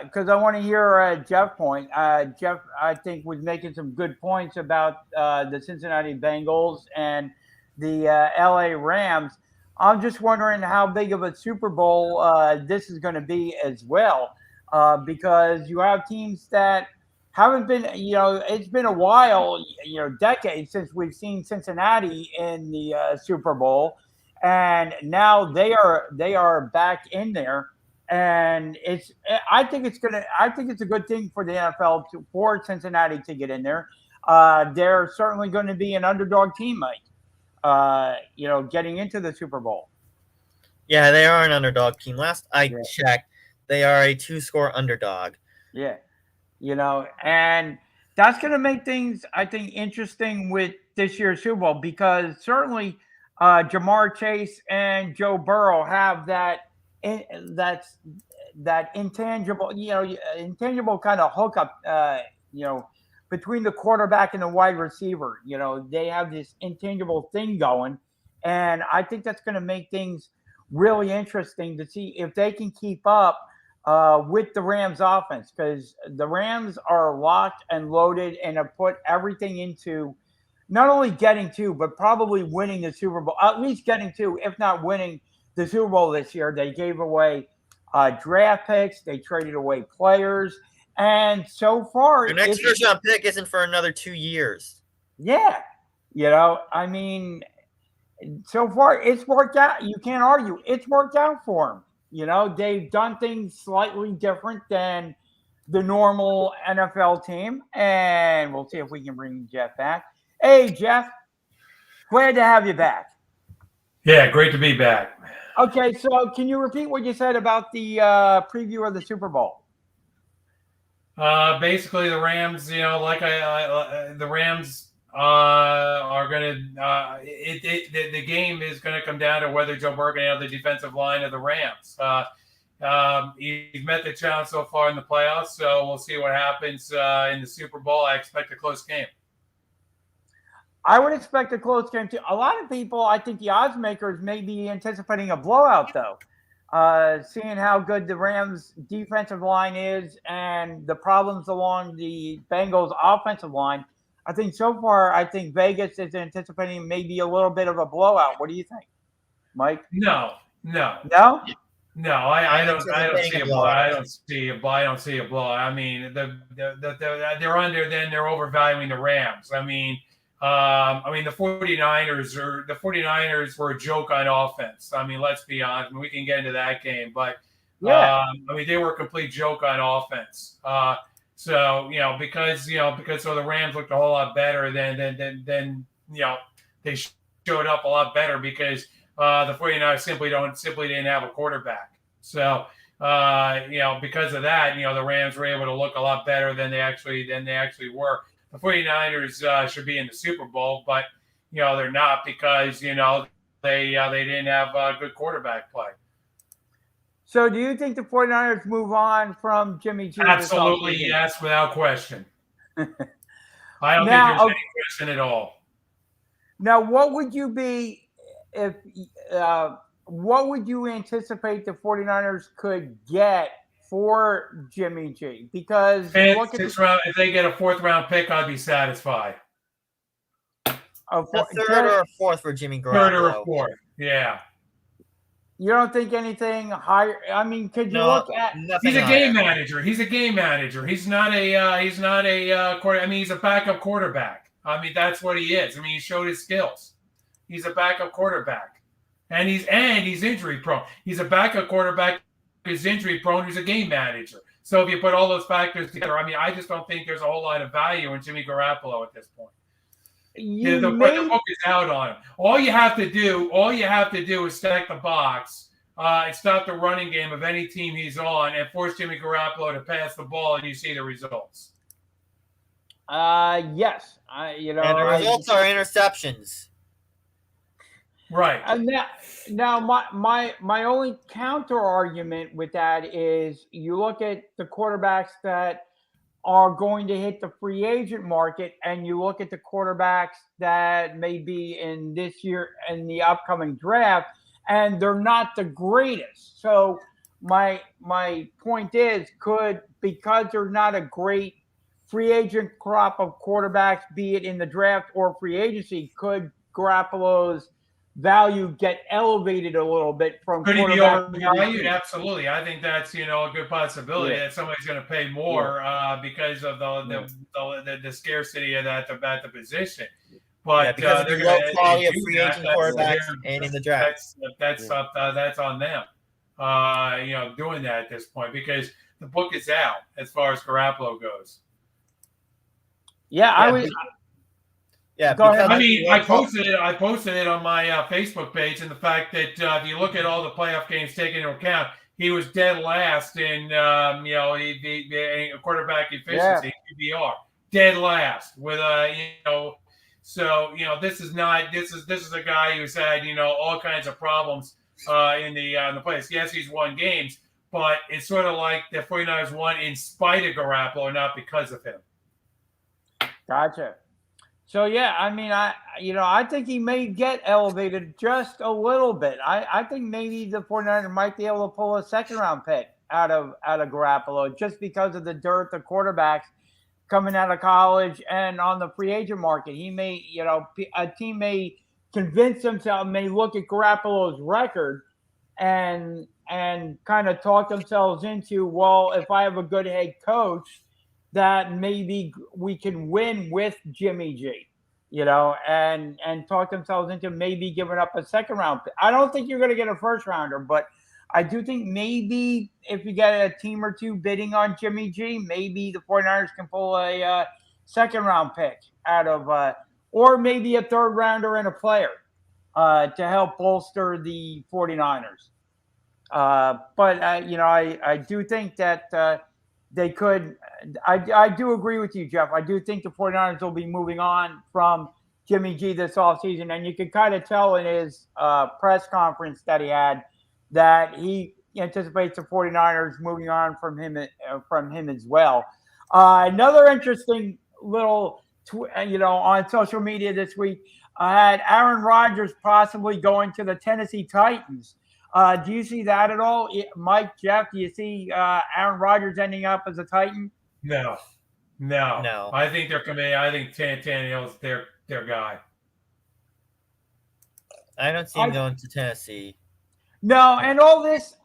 [SPEAKER 2] because I want to hear Jeff's point. Jeff, I think, was making some good points about the Cincinnati Bengals and the LA Rams. I'm just wondering how big of a Super Bowl this is going to be as well, because you have teams that haven't been, it's been a while, decades since we've seen Cincinnati in the Super Bowl, and now they are back in there, and I think it's a good thing for the NFL for Cincinnati to get in there. They're certainly going to be an underdog team, Mike. Getting into the Super Bowl.
[SPEAKER 3] Yeah, they are an underdog team. Last I checked, they are a 2-score underdog.
[SPEAKER 2] Yeah. And that's going to make things, I think, interesting with this year's Super Bowl, because certainly Jamar Chase and Joe Burrow have that intangible, intangible kind of hookup, between the quarterback and the wide receiver. They have this intangible thing going, and I think that's going to make things really interesting to see if they can keep up with the Rams offense, because the Rams are locked and loaded and have put everything into not only getting to, but probably winning the Super Bowl, at least getting to, if not winning the Super Bowl this year. They gave away draft picks. They traded away players. And so far,
[SPEAKER 3] the next first-round pick isn't for another 2 years.
[SPEAKER 2] Yeah. So far it's worked out. You can't argue. It's worked out for them. They've done things slightly different than the normal NFL team, and we'll see if we can bring Jeff back. Hey, Jeff, glad to have you back.
[SPEAKER 4] Yeah, great to be back.
[SPEAKER 2] Okay, so can you repeat what you said about the preview of the Super Bowl?
[SPEAKER 4] Basically, the Rams, the Rams are going to the game is going to come down to whether Joe Burrow can handle the defensive line of the Rams. He's met the challenge so far in the playoffs, so we'll see what happens in the Super Bowl. I expect a close game.
[SPEAKER 2] I would expect a close game too. A lot of people, I think the odds makers, may be anticipating a blowout, though. Seeing how good the Rams' defensive line is and the problems along the Bengals' offensive line, I think so far, Vegas is anticipating maybe a little bit of a blowout. What do you think, Mike?
[SPEAKER 4] No.
[SPEAKER 2] No?
[SPEAKER 4] No, I don't see a blowout. I don't see a blowout. I mean, they're under. Then they're overvaluing the Rams. I mean, I mean, the 49ers were a joke on offense. I mean, let's be honest. I mean, we can get into that game, but
[SPEAKER 2] Yeah.
[SPEAKER 4] I mean, they were a complete joke on offense. So because the Rams looked a whole lot better than they showed up a lot better because the 49ers simply didn't have a quarterback. So because of that, the Rams were able to look a lot better than they actually were. The 49ers should be in the Super Bowl, but they're not because they didn't have good quarterback play.
[SPEAKER 2] So do you think the 49ers move on from Jimmy G?
[SPEAKER 4] Absolutely, yes, without question. I don't think there's any question at all.
[SPEAKER 2] Now, what would you be if what would you anticipate the 49ers could get for Jimmy G? Because
[SPEAKER 4] if they get a 4th-round pick, I'd be satisfied.
[SPEAKER 3] A 3rd or a 4th for Jimmy Garoppolo.
[SPEAKER 4] 3rd or a 4th, yeah.
[SPEAKER 2] You don't think anything higher? I mean, could you look at?
[SPEAKER 4] He's a game manager. He's a game manager. He's not a quarter. I mean, he's a backup quarterback. I mean, that's what he is. I mean, he showed his skills. He's a backup quarterback, and he's injury prone. He's a backup quarterback. He's injury prone. He's a game manager. So if you put all those factors together, I mean, I just don't think there's a whole lot of value in Jimmy Garoppolo at this point. The book is out on him. All you have to do is stack the box and stop the running game of any team he's on and force Jimmy Garoppolo to pass the ball, and you see the results.
[SPEAKER 2] Yes.
[SPEAKER 3] And the results are interceptions.
[SPEAKER 4] Right.
[SPEAKER 2] Now my only counter argument with that is you look at the quarterbacks that are going to hit the free agent market, and you look at the quarterbacks that may be in this year and the upcoming draft, and they're not the greatest. So my point is, because there's not a great free agent crop of quarterbacks, be it in the draft or free agency, could Garoppolo's value get elevated a little bit from
[SPEAKER 4] could he be overvalued? Absolutely. I think that's a good possibility that somebody's going to pay more because of the scarcity of that about the position. But
[SPEAKER 3] because they're low quality of free agent quarterbacks and in the draft.
[SPEAKER 4] That's on them. Doing that at this point because the book is out as far as Garoppolo goes.
[SPEAKER 2] Yeah,
[SPEAKER 3] Yeah,
[SPEAKER 2] go ahead.
[SPEAKER 4] I mean, I posted it on my Facebook page, and the fact that if you look at all the playoff games taken into account, he was dead last in the quarterback efficiency QBR, dead last with So this is a guy who's had all kinds of problems in the place. Yes, he's won games, but it's sort of like the 49ers won in spite of Garoppolo, not because of him.
[SPEAKER 2] Gotcha. So yeah, I mean, I think he may get elevated just a little bit. I think maybe the 49ers might be able to pull a 2nd-round pick out of Garoppolo just because of the dearth of quarterbacks coming out of college and on the free agent market. He may, a team may convince themselves, may look at Garoppolo's record and kind of talk themselves into, well, if I have a good head coach, that maybe we can win with Jimmy G, and talk themselves into maybe giving up a 2nd-round pick. I don't think you're going to get a 1st-rounder, but I do think maybe if you get a team or two bidding on Jimmy G, maybe the 49ers can pull a 2nd-round pick out of or maybe a 3rd-rounder and a player to help bolster the 49ers. But I do think that they could. I do agree with you, Jeff. I do think the 49ers will be moving on from Jimmy G this offseason. And you can kind of tell in his press conference that he had that he anticipates the 49ers moving on from him as well. Another interesting little, on social media this week, I had Aaron Rodgers possibly going to the Tennessee Titans. Do you see that at all? Mike, Jeff, do you see Aaron Rodgers ending up as a Titan?
[SPEAKER 4] No. I think they're coming. I think Tannehill's their guy.
[SPEAKER 3] I don't see him going to Tennessee.
[SPEAKER 2] No, and all this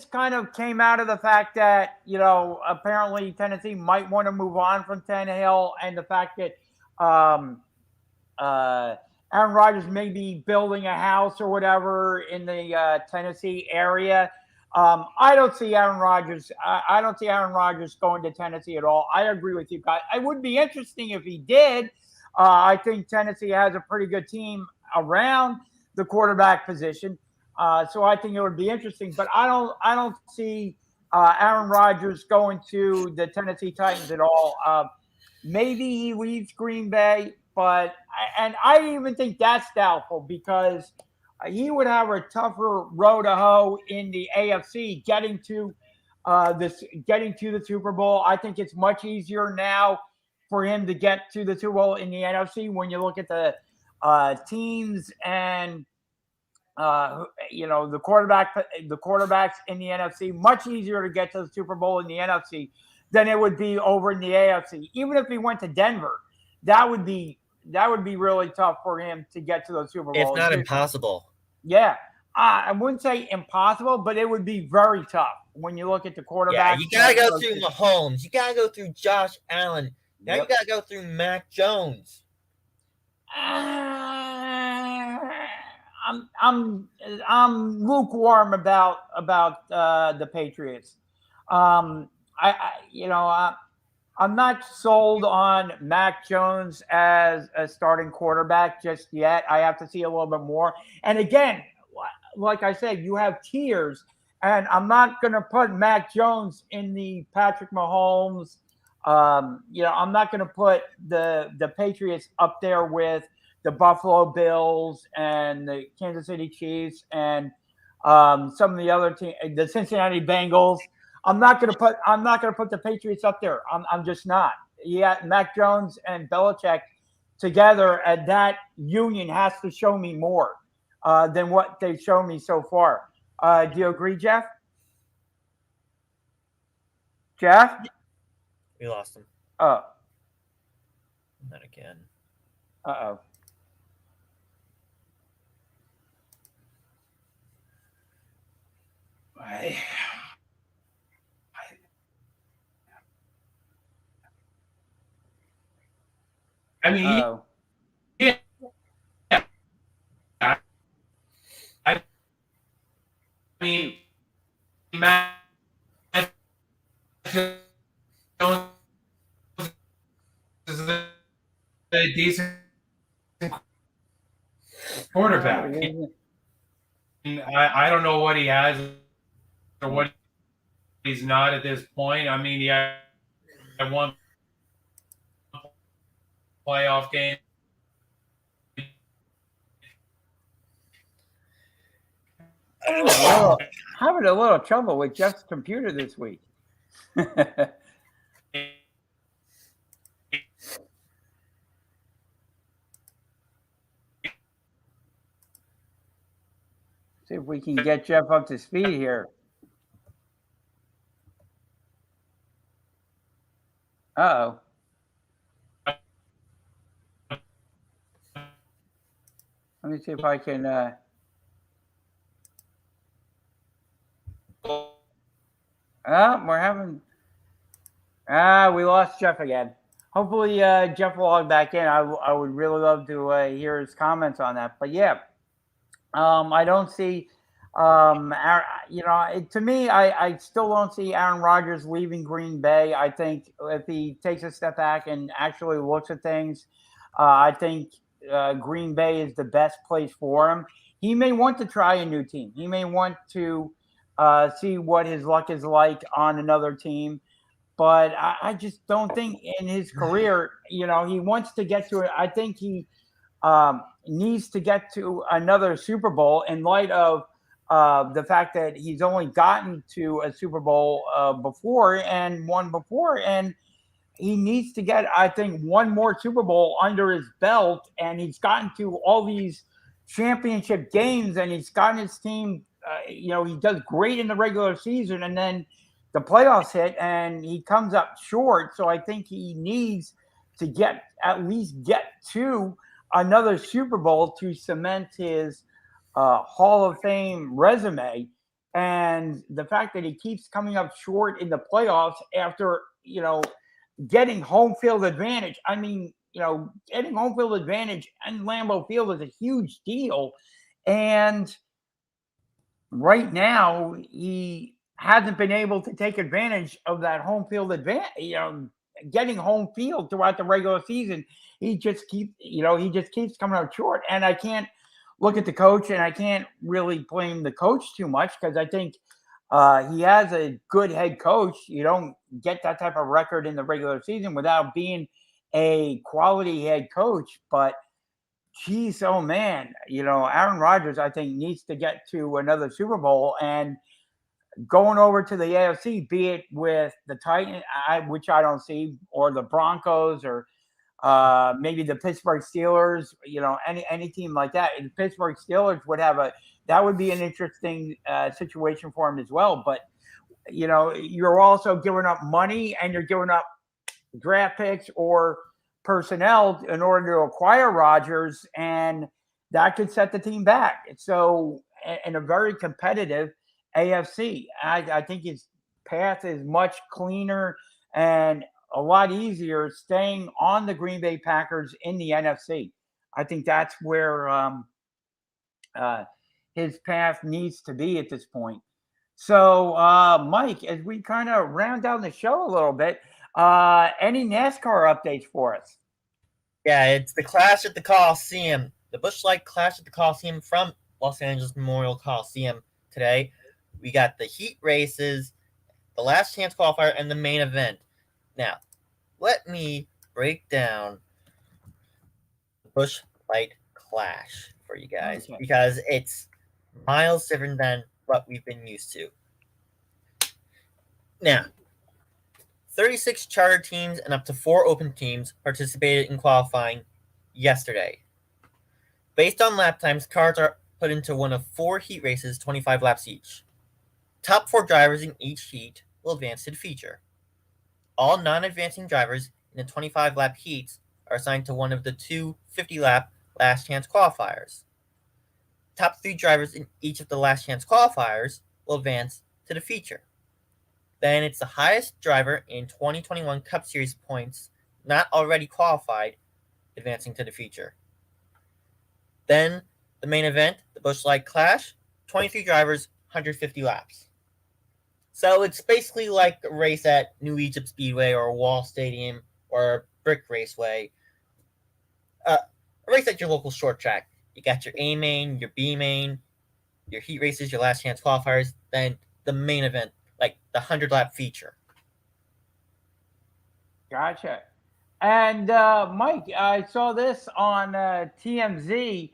[SPEAKER 2] kind of came out of the fact that apparently Tennessee might want to move on from Tannehill, and the fact that Aaron Rodgers may be building a house or whatever in the Tennessee area. I don't see Aaron Rodgers. I don't see Aaron Rodgers going to Tennessee at all. I agree with you guys. It would be interesting if he did. I think Tennessee has a pretty good team around the quarterback position, so I think it would be interesting. But I don't see Aaron Rodgers going to the Tennessee Titans at all. Maybe he leaves Green Bay, but I even think that's doubtful because he would have a tougher road to hoe in the AFC getting to the Super Bowl. I think it's much easier now for him to get to the Super Bowl in the NFC when you look at the teams and the quarterbacks in the NFC. Much easier to get to the Super Bowl in the NFC than it would be over in the AFC. Even if he went to Denver, that would be really tough for him to get to the Super Bowl.
[SPEAKER 3] It's not impossible.
[SPEAKER 2] Yeah. I wouldn't say impossible, but it would be very tough when you look at the quarterback.
[SPEAKER 3] Yeah, you got to go through Mahomes. You got to go through Josh Allen. Now you got to go through Mac Jones.
[SPEAKER 2] I'm lukewarm about the Patriots. I'm not sold on Mac Jones as a starting quarterback just yet. I have to see a little bit more. And again, like I said, you have tiers, and I'm not going to put Mac Jones in the Patrick Mahomes. I'm not going to put the Patriots up there with the Buffalo Bills and the Kansas City Chiefs and some of the other teams, the Cincinnati Bengals. I'm not going to put the Patriots up there. I'm just not. Yeah, Mac Jones and Belichick together, and that union has to show me more than what they've shown me so far. Do you agree, Jeff? Jeff?
[SPEAKER 3] We lost him.
[SPEAKER 2] Oh.
[SPEAKER 3] Not again.
[SPEAKER 2] Uh-oh.
[SPEAKER 4] I mean, yeah. I mean, Matt Jones is a decent quarterback. I don't know what he has or what he's not at this point. I mean, he had one playoff game.
[SPEAKER 2] Having a little trouble with Jeff's computer this week. See if we can get Jeff up to speed here. Uh-oh. Let me see if I can we're having we lost Jeff again. Hopefully Jeff will log back in. I would really love to hear his comments on that. But yeah, I don't see to me, I still don't see Aaron Rodgers leaving Green Bay. I think if he takes a step back and actually looks at things, I think Green Bay is the best place for him. He may want to try a new team. He may want to see what his luck is like on another team. But I just don't think in his career, he wants to get to it. I think he needs to get to another Super Bowl in light of the fact that he's only gotten to a Super Bowl before and won before. And he needs to get, I think, one more Super Bowl under his belt. And he's gotten to all these championship games, and he's gotten his team, he does great in the regular season. And then the playoffs hit and he comes up short. So I think he needs to at least get to another Super Bowl to cement his Hall of Fame resume. And the fact that he keeps coming up short in the playoffs after, getting home field advantage. I mean, getting home field advantage and Lambeau Field is a huge deal. And right now, he hasn't been able to take advantage of that home field advantage, getting home field throughout the regular season. He just keeps coming up short. And I can't look at the coach, and I can't really blame the coach too much, because I think he has a good head coach. You don't get that type of record in the regular season without being a quality head coach. But geez, oh man, Aaron Rodgers, I think, needs to get to another Super Bowl, and going over to the AFC, be it with the Titans, which I don't see, or the Broncos, or maybe the Pittsburgh Steelers, any team like that. And the Pittsburgh Steelers that would be an interesting situation for him as well. But, you're also giving up money, and you're giving up draft picks or personnel in order to acquire Rodgers, and that could set the team back. So in a very competitive AFC, I think his path is much cleaner and a lot easier staying on the Green Bay Packers in the NFC. I think that's where his path needs to be at this point. So, Mike, as we kind of round down the show a little bit, any NASCAR updates for us?
[SPEAKER 3] Yeah, it's the Clash at the Coliseum, the Busch Light Clash at the Coliseum from Los Angeles Memorial Coliseum today. We got the heat races, the last chance qualifier, and the main event. Now, let me break down the Busch Light Clash for you guys, because it's miles different than what we've been used to. Now, 36 charter teams and up to 4 open teams participated in qualifying yesterday. Based on lap times, cars are put into one of 4 heat races, 25 laps each. Top 4 drivers in each heat will advance to the feature. All non-advancing drivers in the 25-lap heats are assigned to one of the 2 50-lap last chance qualifiers. Top 3 drivers in each of the last chance qualifiers will advance to the feature. Then it's the highest driver in 2021 Cup Series points not already qualified advancing to the feature. Then the main event, the Busch Light Clash, 23 drivers, 150 laps. So it's basically like a race at New Egypt Speedway or Wall Stadium or Brick Raceway. A race at your local short track. You got your A main, your B main, your heat races, your last chance qualifiers, then the main event, like the 100-lap feature.
[SPEAKER 2] Gotcha. And Mike, I saw this on TMZ.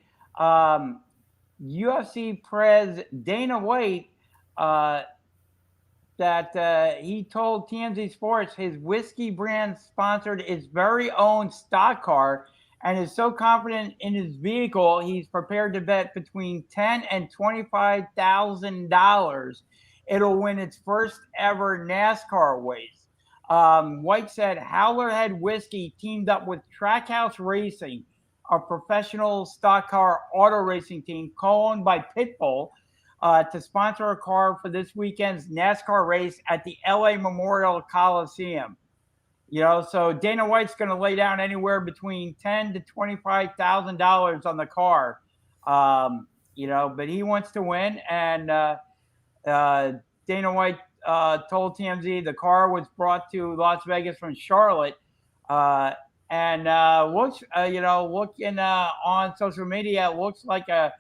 [SPEAKER 2] UFC Prez Dana White that he told TMZ Sports his whiskey brand sponsored his very own stock car, and is so confident in his vehicle he's prepared to bet between $10,000 and $25,000 it'll win its first ever NASCAR race. White said Howler Head Whiskey teamed up with Trackhouse Racing, a professional stock car auto racing team co-owned by Pitbull, to sponsor a car for this weekend's NASCAR race at the LA Memorial Coliseum. So Dana White's going to lay down anywhere between $10,000 to $25,000 on the car. But he wants to win, and Dana White told TMZ the car was brought to Las Vegas from Charlotte, and looks, looking on social media, it looks like a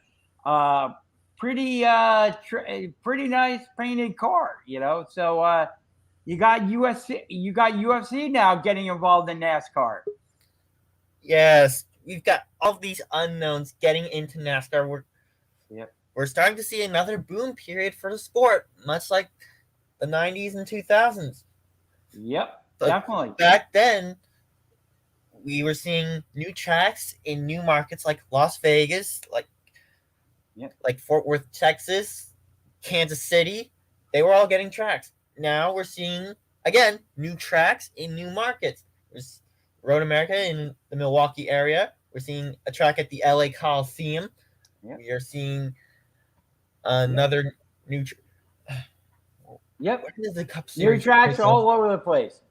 [SPEAKER 2] pretty nice painted car. So you got UFC now getting involved in NASCAR.
[SPEAKER 3] Yes, we've got all these unknowns getting into NASCAR. We're starting to see another boom period for the sport, much like the 90s and 2000s.
[SPEAKER 2] Yep,
[SPEAKER 3] but
[SPEAKER 2] definitely.
[SPEAKER 3] Back then, we were seeing new tracks in new markets like Las Vegas, like Fort Worth, Texas, Kansas City. They were all getting tracks. Now we're seeing, again, new tracks in new markets. There's Road America in the Milwaukee area. We're seeing a track at the LA Coliseum. Yep. We are seeing another new.
[SPEAKER 2] Yep.
[SPEAKER 3] What is the Cup Series?
[SPEAKER 2] New tracks all over the place.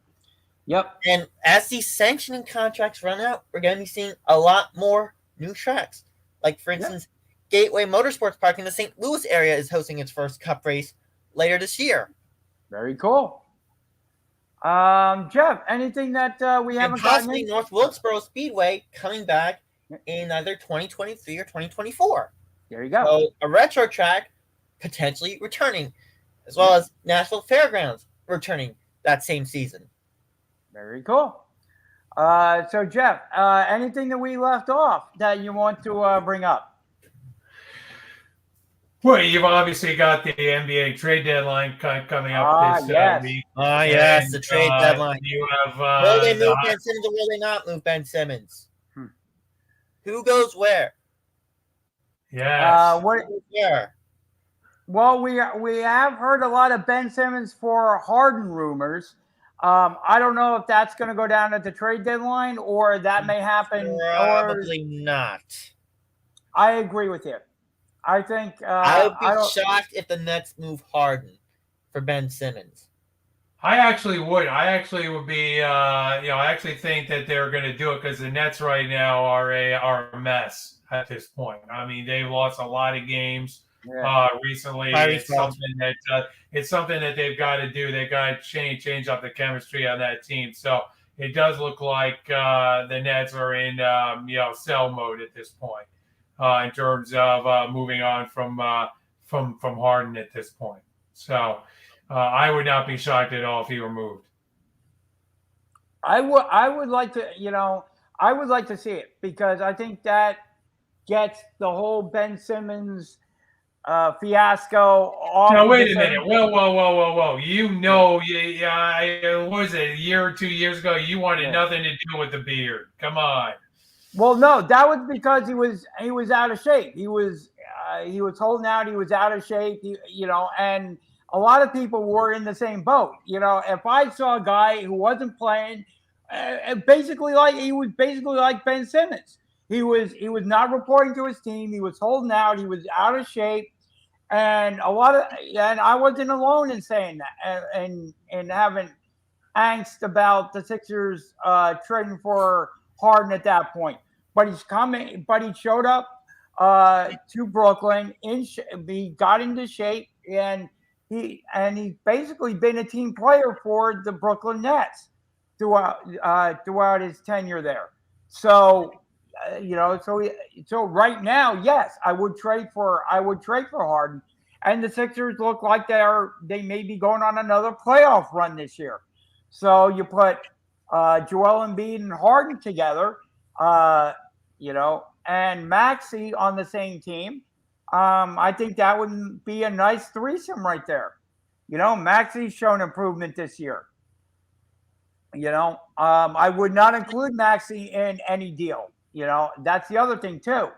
[SPEAKER 2] Yep.
[SPEAKER 3] And as these sanctioning contracts run out, we're going to be seeing a lot more new tracks. Like, for instance, Gateway Motorsports Park in the St. Louis area is hosting its first Cup race later this year.
[SPEAKER 2] Very cool. Jeff, anything that we
[SPEAKER 3] And
[SPEAKER 2] haven't gotten
[SPEAKER 3] possibly
[SPEAKER 2] in?
[SPEAKER 3] North Wilkesboro Speedway coming back in either 2023 or 2024.
[SPEAKER 2] There you go.
[SPEAKER 3] So a retro track potentially returning, as well as Nashville Fairgrounds returning that same season.
[SPEAKER 2] Very cool. So Jeff, anything that we left off that you want to bring up?
[SPEAKER 4] Well, you've obviously got the NBA trade deadline coming up this week.
[SPEAKER 3] Yes, the trade deadline.
[SPEAKER 4] You have
[SPEAKER 3] will they move Ben Simmons or will they not move Ben Simmons? Who goes where?
[SPEAKER 4] Yes.
[SPEAKER 3] Where?
[SPEAKER 2] Well, we have heard a lot of Ben Simmons for Harden rumors. I don't know if that's going to go down at the trade deadline or that may happen.
[SPEAKER 3] Probably not.
[SPEAKER 2] I agree with you. I think
[SPEAKER 3] I would be shocked if the Nets move Harden for Ben Simmons.
[SPEAKER 4] I actually would. I actually would be. I actually think that they're going to do it because the Nets right now are a mess at this point. I mean, they've lost a lot of games recently. It's something that they've got to do. They've got to change up the chemistry on that team. So it does look like the Nets are in sell mode at this point. In terms of moving on from Harden at this point. So I would not be shocked at all if he were moved.
[SPEAKER 2] I would like to, I would like to see it because I think that gets the whole Ben Simmons fiasco off.
[SPEAKER 4] Now wait a minute. Whoa. What was it, a year or 2 years ago? You wanted nothing to do with the beard. Come on.
[SPEAKER 2] Well, no, that was because he was out of shape. He was holding out. He was out of shape. And a lot of people were in the same boat. If I saw a guy who wasn't playing, basically like Ben Simmons. He was not reporting to his team. He was holding out. He was out of shape, and I wasn't alone in saying that and having angst about the Sixers trading for Harden at that point. But he showed up to Brooklyn. He got into shape, and he's basically been a team player for the Brooklyn Nets throughout his tenure there. So so right now, yes, I would trade for Harden, and the Sixers look like they may be going on another playoff run this year. So you put Joel Embiid and Harden together, and Maxey on the same team. I think that would be a nice threesome right there. Maxey's shown improvement this year. I would not include Maxey in any deal. That's the other thing too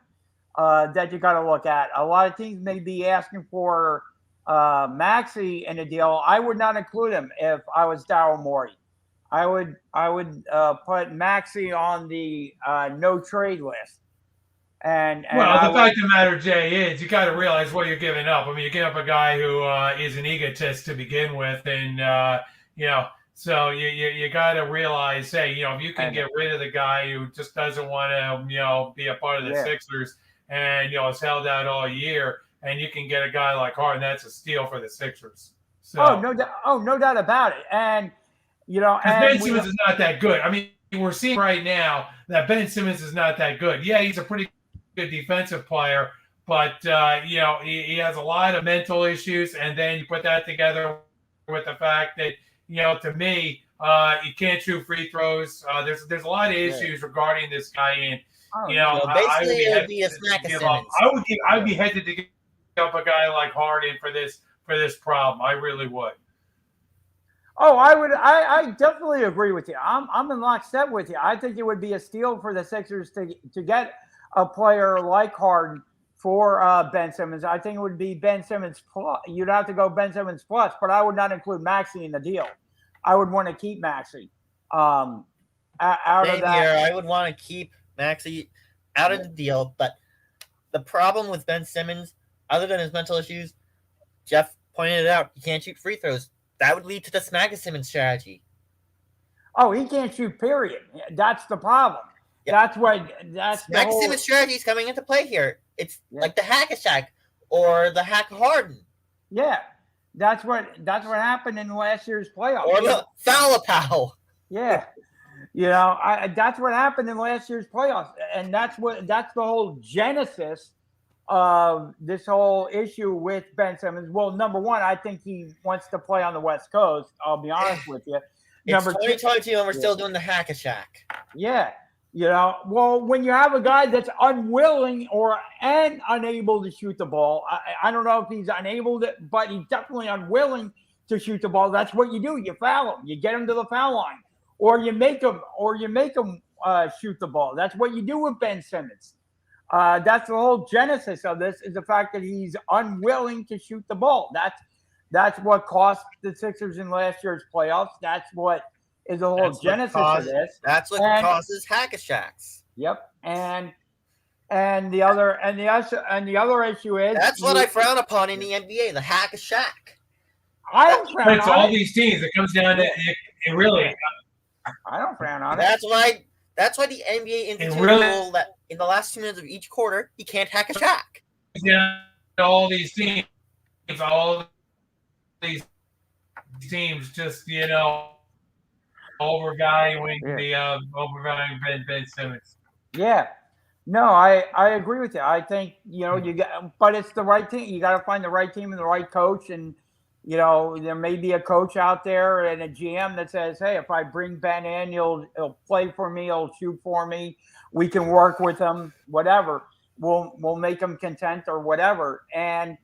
[SPEAKER 2] that you got to look at. A lot of teams may be asking for Maxey in a deal. I would not include him if I was Daryl Morey. I would put Maxey on the no trade list. And
[SPEAKER 4] the fact of the matter, Jay, is you got to realize what you're giving up. I mean, you're giving up a guy who is an egotist to begin with, and so you got to realize, hey, if you can get rid of the guy who just doesn't want to, be a part of the Sixers, and has held out all year, and you can get a guy like Harden, that's a steal for the Sixers. So,
[SPEAKER 2] no doubt about it, and.
[SPEAKER 4] And Ben Simmons is not that good. I mean, we're seeing right now that Ben Simmons is not that good. Yeah, he's a pretty good defensive player, but he has a lot of mental issues. And then you put that together with the fact that to me, you can't shoot free throws. There's a lot of issues regarding this guy, and
[SPEAKER 3] basically it would be a smack of Simmons.
[SPEAKER 4] I would be hesitant to give up a guy like Harden for this problem. I really would.
[SPEAKER 2] Oh, I would. I definitely agree with you. I'm in lockstep with you. I think it would be a steal for the Sixers to get a player like Harden for Ben Simmons. I think it would be Ben Simmons plus. You'd have to go Ben Simmons plus, but I would not include Maxey in the deal. I would want to keep Maxey out of that.
[SPEAKER 3] I would want to keep Maxey out of the deal, but the problem with Ben Simmons, other than his mental issues, Jeff pointed it out, he can't shoot free throws. That would lead to the Smack of Simmons strategy.
[SPEAKER 2] Oh, he can't shoot, period. That's the problem.
[SPEAKER 3] Yep.
[SPEAKER 2] That's the
[SPEAKER 3] Max
[SPEAKER 2] whole,
[SPEAKER 3] Simmons' strategy is coming into play here. It's
[SPEAKER 2] Yeah.
[SPEAKER 3] like the Hack-a-Shaq or the Hack-a-Harden
[SPEAKER 2] yeah. That's what happened in last year's playoffs.
[SPEAKER 3] or the Falapow.
[SPEAKER 2] Yeah. That's what happened in last year's playoffs. And that's the whole genesis of this whole issue with Ben Simmons. Well, number one, I think he wants to play on the West Coast. I'll be honest with you.
[SPEAKER 3] It's
[SPEAKER 2] Number
[SPEAKER 3] 2022 and we're still doing the Hack-a-Shaq.
[SPEAKER 2] Yeah. Well, when you have a guy that's unwilling and unable to shoot the ball, I don't know if he's unable to, but he's definitely unwilling to shoot the ball. That's what you do. You foul him. You get him to the foul line, or you make him shoot the ball. That's what you do with Ben Simmons. That's the whole genesis of this, is the fact that he's unwilling to shoot the ball. That's what cost the Sixers in last year's playoffs. That's what is the whole genesis of this.
[SPEAKER 3] That's what causes Hack-a-Shaqs.
[SPEAKER 2] Yep. And the other issue is,
[SPEAKER 3] that's what I frown upon in the NBA, the Hack-a-Shaq.
[SPEAKER 2] I don't frown
[SPEAKER 4] But to
[SPEAKER 2] on
[SPEAKER 4] all
[SPEAKER 2] it.
[SPEAKER 4] these teams, it comes down to it really.
[SPEAKER 2] I don't frown on it.
[SPEAKER 3] That's why the NBA instituted
[SPEAKER 4] really-
[SPEAKER 3] a rule that in the last 2 minutes of each quarter, you can't Hack-a-Shaq.
[SPEAKER 4] It comes down to all these teams, just overvaluing Ben Simmons.
[SPEAKER 2] Yeah. No, I agree with you. I think, but it's the right team. You got to find the right team and the right coach. And, there may be a coach out there and a GM that says, hey, if I bring Ben in, he'll play for me, he'll shoot for me. We can work with him, whatever. We'll make him content or whatever. And,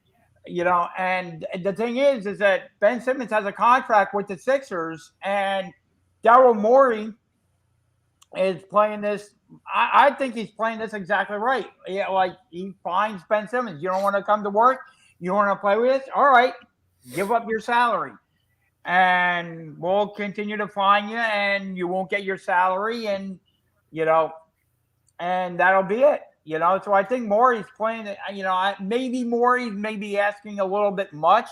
[SPEAKER 2] and the thing is that Ben Simmons has a contract with the Sixers, and Daryl Morey is playing this. I think he's playing this exactly right. Yeah, like he finds Ben Simmons. You don't want to come to work. You want to play with us? All right, give up your salary, and we'll continue to fine you, and you won't get your salary, and and that'll be it. So I think Morey's playing it. Maybe Morey may be asking a little bit much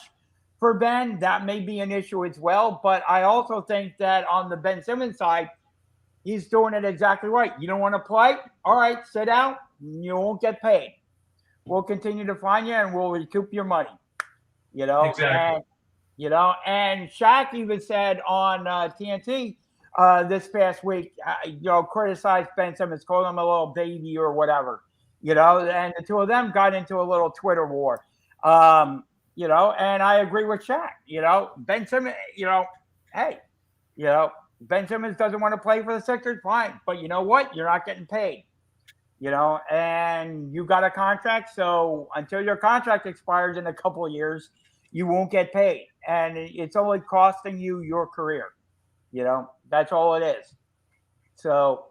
[SPEAKER 2] for Ben. That may be an issue as well. But I also think that on the Ben Simmons side, he's doing it exactly right. You don't want to play? All right, sit out. You won't get paid. We'll continue to fine you, and we'll recoup your money.
[SPEAKER 4] Exactly.
[SPEAKER 2] And Shaq even said on TNT this past week, criticized Ben Simmons, called him a little baby or whatever, and the two of them got into a little Twitter war. And I agree with Shaq. Ben Simmons, Ben Simmons doesn't want to play for the Sixers, fine. But you know what? You're not getting paid. And you got a contract. So until your contract expires in a couple of years, you won't get paid. And it's only costing you your career. That's all it is. So,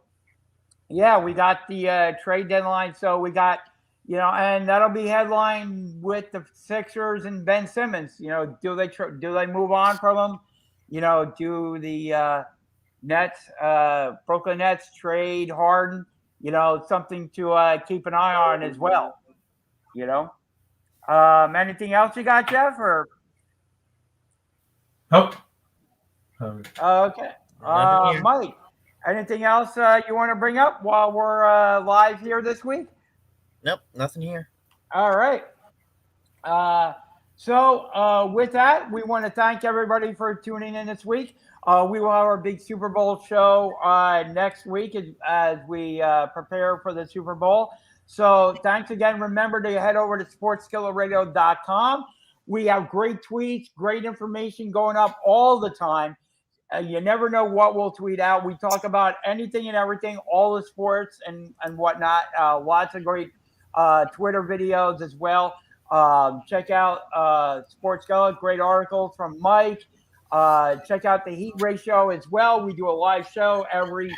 [SPEAKER 2] yeah, we got the trade deadline. So we got, and that'll be headlined with the Sixers and Ben Simmons. Do they move on from him? Do the Brooklyn Nets trade Harden? Something to keep an eye on as well. Anything else you got, Jeff? Or
[SPEAKER 4] Nope.
[SPEAKER 2] okay, Mike. Anything else you want to bring up while we're live here this week?
[SPEAKER 3] Nope, nothing here.
[SPEAKER 2] All right. So with that, we want to thank everybody for tuning in this week. We will have our big Super Bowl show next week as we prepare for the Super Bowl. So thanks again. Remember to head over to sportsskilletradio.com. We have great tweets, great information going up all the time. You never know what we'll tweet out. We talk about anything and everything, all the sports and whatnot. Lots of great Twitter videos as well. Check out Sports Skillet, great articles from Mike. Check out the Heat Ratio as well. We do a live show every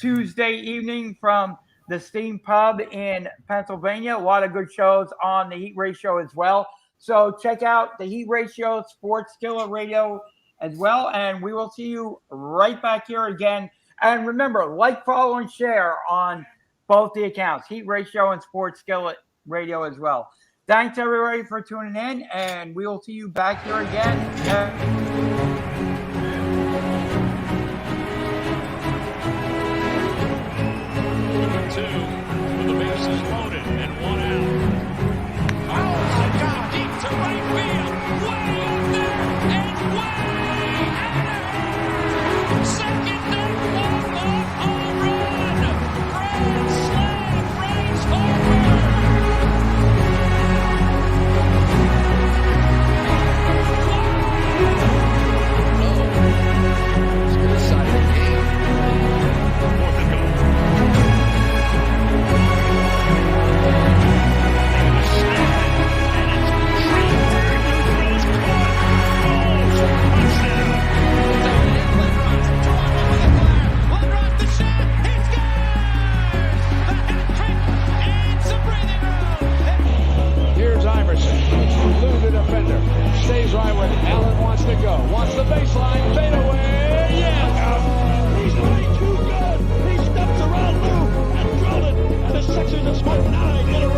[SPEAKER 2] Tuesday evening from the Steam Pub in Pennsylvania. A lot of good shows on the Heat Ratio as well. So check out the Heat Ratio, Sports Skillet Radio as well. And we will see you right back here again. And remember, like, follow, and share on both the accounts, Heat Ratio and Sports Skillet Radio as well. Thanks, everybody, for tuning in. And we will see you back here again.
[SPEAKER 1] stays right with it. Allen wants to go. Wants the baseline. Fade away. Yes. He's way too good. He steps around Lou and drilled it. And the Sixers have scored 9 in a row.